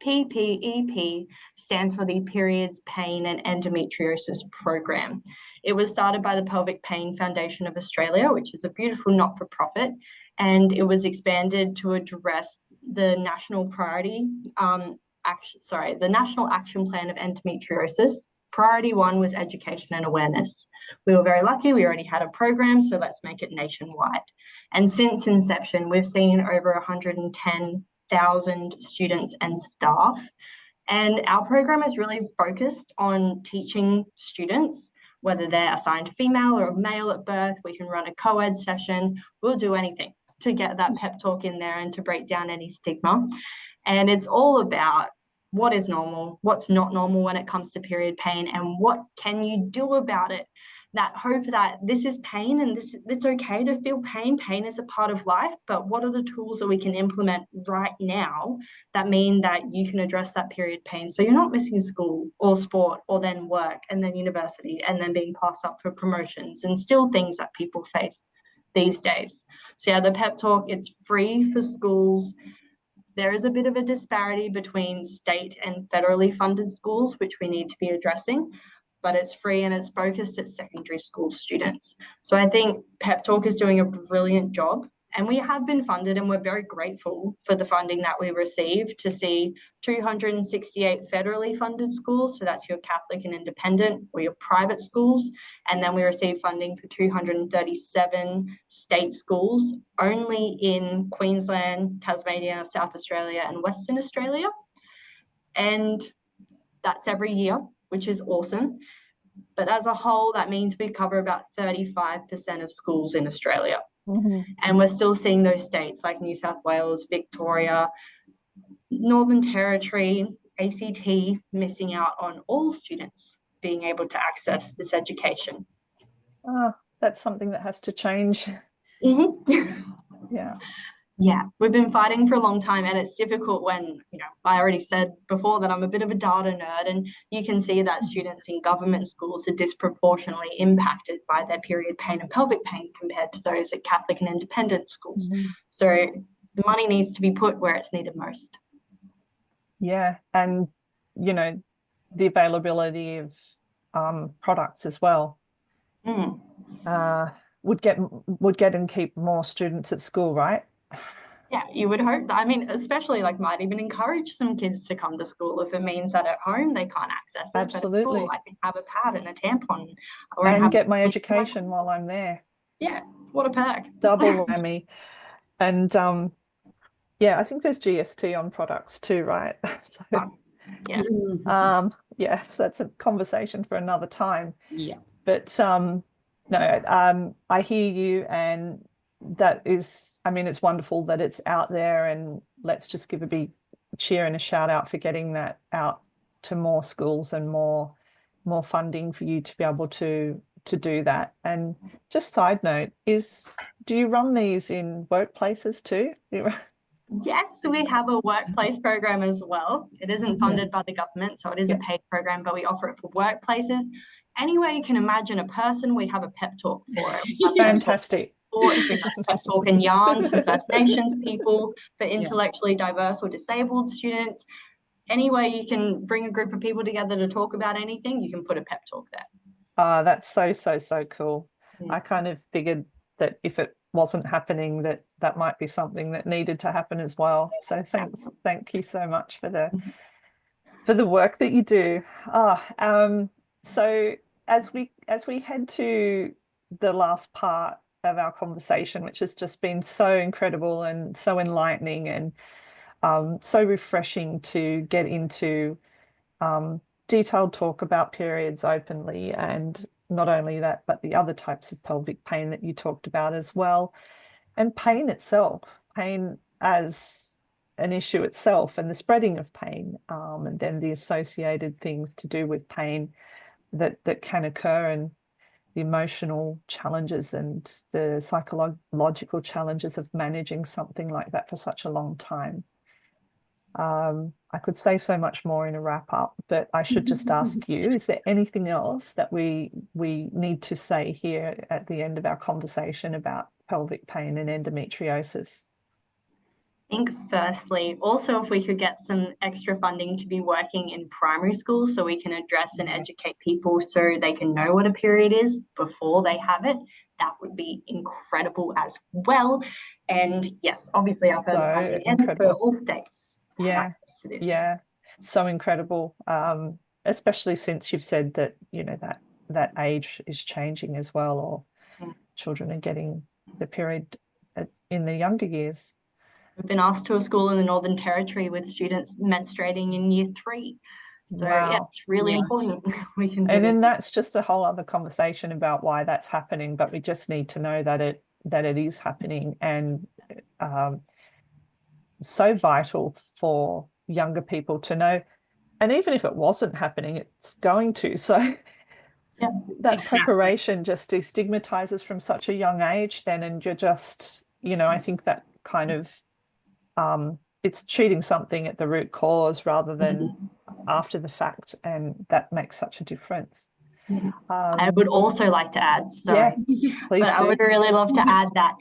[SPEAKER 3] PPEP stands for the Periods, Pain and Endometriosis Program. It was started by the Pelvic Pain Foundation of Australia, which is a beautiful not-for-profit, and it was expanded to address the National National Action Plan of Endometriosis. Priority 1 was education and awareness. We were very lucky, we already had a program, so let's make it nationwide. And since inception, we've seen over 110,000 students and staff. And our program is really focused on teaching students, whether they're assigned female or male at birth. We can run a co-ed session. We'll do anything to get that pep talk in there and to break down any stigma. And it's all about what is normal, what's not normal when it comes to period pain, and what can you do about it. That hope that this is pain and it's okay to feel pain. Pain is a part of life, but what are the tools that we can implement right now that mean that you can address that period pain so you're not missing school or sport or then work and then university and then being passed up for promotions and still things that people face these days. So yeah, the pep talk, it's free for schools. There is a bit of a disparity between state and federally funded schools, which we need to be addressing, but it's free and it's focused at secondary school students. So I think Pep Talk is doing a brilliant job, and we have been funded, and we're very grateful for the funding that we received to see 268 federally funded schools. So that's your Catholic and independent or your private schools. And then we received funding for 237 state schools, only in Queensland, Tasmania, South Australia, and Western Australia. And that's every year, which is awesome. But as a whole, that means we cover about 35% of schools in Australia. Mm-hmm. And we're still seeing those states like New South Wales, Victoria, Northern Territory, ACT missing out on all students being able to access this education.
[SPEAKER 1] That's something that has to change.
[SPEAKER 3] Mm-hmm. Yeah, we've been fighting for a long time, and it's difficult when, I already said before that I'm a bit of a data nerd, and you can see that students in government schools are disproportionately impacted by their period pain and pelvic pain compared to those at Catholic and independent schools. Mm-hmm. So the money needs to be put where it's needed most.
[SPEAKER 1] Yeah, and, the availability of products as well. Would get and keep more students at school, right?
[SPEAKER 3] Yeah, you would hope that. I mean, especially might even encourage some kids to come to school if it means that at home they can't access it.
[SPEAKER 1] Absolutely.
[SPEAKER 3] But at school, I can have a pad and a tampon.
[SPEAKER 1] And get my education while I'm there.
[SPEAKER 3] Yeah, what a perk.
[SPEAKER 1] Double whammy. And I think there's GST on products too, right? So, yes, that's a conversation for another time.
[SPEAKER 2] Yeah.
[SPEAKER 1] But I hear you, and that is, it's wonderful that it's out there, and let's just give a big cheer and a shout out for getting that out to more schools and more funding for you to be able to do that. And just side note, do you run these in workplaces too?
[SPEAKER 3] Yes, we have a workplace program as well. It isn't funded by the government, so it is a paid program, but we offer it for workplaces. Anywhere you can imagine a person, we have a pep talk for it.
[SPEAKER 1] Fantastic.
[SPEAKER 3] sports, we've had pep talk and yarns for First Nations people, for intellectually diverse or disabled students. Any way you can bring a group of people together to talk about anything, you can put a pep talk there.
[SPEAKER 1] That's so cool. I kind of figured that if it wasn't happening, that might be something that needed to happen as well. So thank you so much for the work that you do. So as we head to the last part of our conversation, which has just been so incredible and so enlightening and so refreshing to get into detailed talk about periods openly, and not only that, but the other types of pelvic pain that you talked about as well, and pain itself, pain as an issue itself, and the spreading of pain, and then the associated things to do with pain that can occur, and the emotional challenges and the psychological challenges of managing something like that for such a long time. I could say so much more in a wrap up, but I should just ask you, is there anything else that we need to say here at the end of our conversation about pelvic pain and endometriosis?
[SPEAKER 3] I think firstly, also if we could get some extra funding to be working in primary schools so we can address and educate people so they can know what a period is before they have it, that would be incredible as well. And yes, obviously our further funding and for all states.
[SPEAKER 1] Yeah, so incredible, especially since you've said that, you know, that age is changing as well, or children are getting the period in the younger years.
[SPEAKER 3] We've been asked to a school in the Northern Territory with students menstruating in year 3. So yeah, it's really important. We can do
[SPEAKER 1] and
[SPEAKER 3] this.
[SPEAKER 1] then that's just a whole other conversation about why that's happening, but we just need to know that it is happening, and so vital for younger people to know. And even if it wasn't happening, it's going to. So that preparation just destigmatizes from such a young age then, and you're just, you know, I think that kind of it's treating something at the root cause rather than after the fact, and that makes such a difference.
[SPEAKER 3] I would also like to add, sorry, but I would really love to add that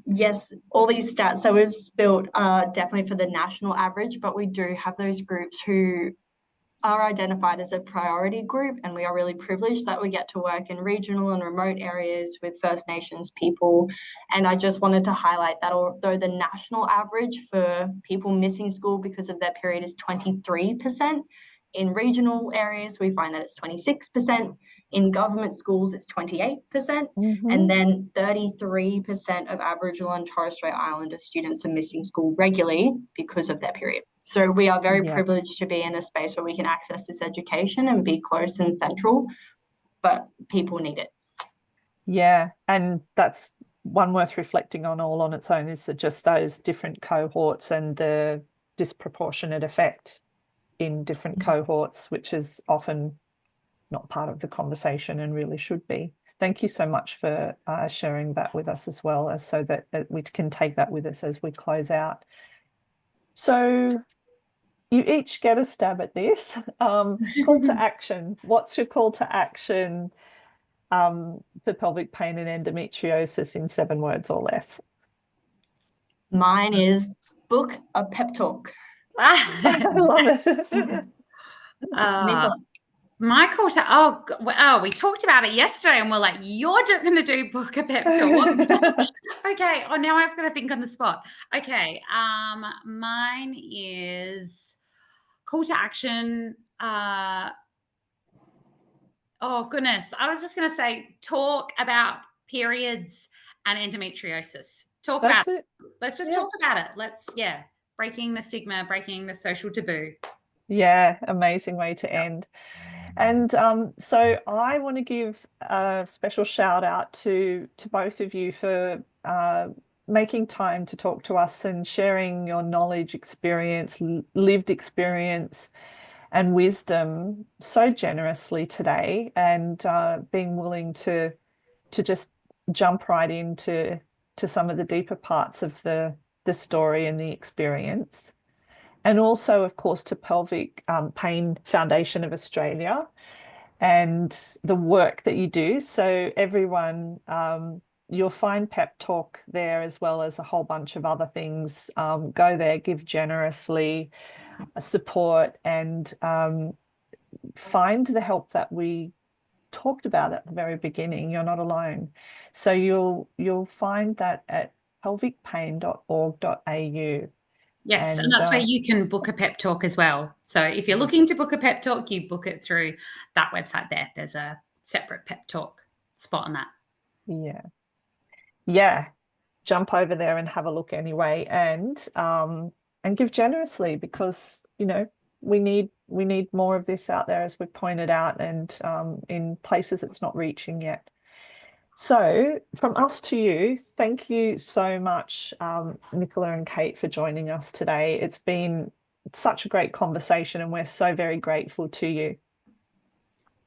[SPEAKER 3] yes, all these stats that we've spilled are definitely for the national average, but we do have those groups who are identified as a priority group, and we are really privileged that we get to work in regional and remote areas with First Nations people. And I just wanted to highlight that although the national average for people missing school because of their period is 23%, in regional areas we find that it's 26%. In government schools, it's 28%, and then 33% of Aboriginal and Torres Strait Islander students are missing school regularly because of their period. So we are very privileged to be in a space where we can access this education and be close and central, but people need it.
[SPEAKER 1] Yeah, and that's one worth reflecting on all on its own, is that just those different cohorts and the disproportionate effect in different cohorts, which is often not part of the conversation and really should be. Thank you so much for sharing that with us as well, as so that we can take that with us as we close out. So you each get a stab at this. Call to action. What's your call to action for pelvic pain and endometriosis in 7 words or less?
[SPEAKER 3] Mine is book a pep talk.
[SPEAKER 1] I love it.
[SPEAKER 3] Nicola.
[SPEAKER 2] My call to, we talked about it yesterday and we're like, you're going to do book a pep talk. Okay. Oh, now I've got to think on the spot. Okay. Mine is call to action. Oh goodness. I was just going to say, talk about periods and endometriosis. Talk about it. Let's just talk about it. Breaking the stigma, breaking the social taboo.
[SPEAKER 1] Yeah, amazing way to end. And so I want to give a special shout out to both of you for making time to talk to us and sharing your knowledge, experience, lived experience and wisdom so generously today, and being willing to just jump right into some of the deeper parts of the story and the experience. And also, of course, to Pelvic Pain Foundation of Australia and the work that you do. So everyone you'll find Pep Talk there, as well as a whole bunch of other things. Go there, give generously, support, and find the help that we talked about at the very beginning. You're not alone. So you'll find that at pelvicpain.org.au.
[SPEAKER 2] Yes, and that's where you can book a pep talk as well. So if you're looking to book a pep talk, you book it through that website there. There's a separate pep talk spot on that.
[SPEAKER 1] Yeah. Jump over there and have a look anyway, and give generously, because we need more of this out there, as we've pointed out, and in places it's not reaching yet. So from us to you, thank you so much, Nicola and Kate, for joining us today. It's been such a great conversation, and we're so very grateful to you.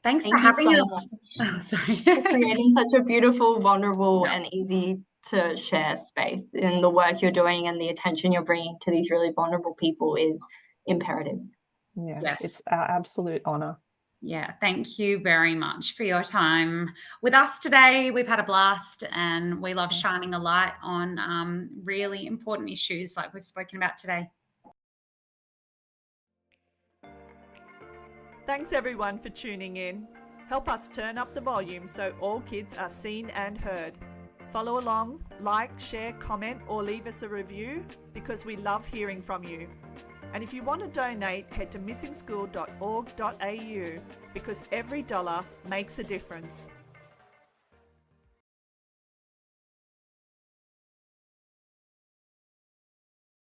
[SPEAKER 2] Thanks for having us. Oh, sorry.
[SPEAKER 3] For creating such a beautiful, vulnerable, and easy to share space. And the work you're doing and the attention you're bringing to these really vulnerable people is imperative.
[SPEAKER 1] Yes. It's our absolute honor.
[SPEAKER 2] Yeah, thank you very much for your time with us today. We've had a blast, and we love shining a light on really important issues like we've spoken about today.
[SPEAKER 4] Thanks everyone for tuning in. Help us turn up the volume so all kids are seen and heard. Follow along, like, share, comment, or leave us a review, because we love hearing from you. And if you want to donate, head to MissingSchool.org.au, because every dollar makes a difference.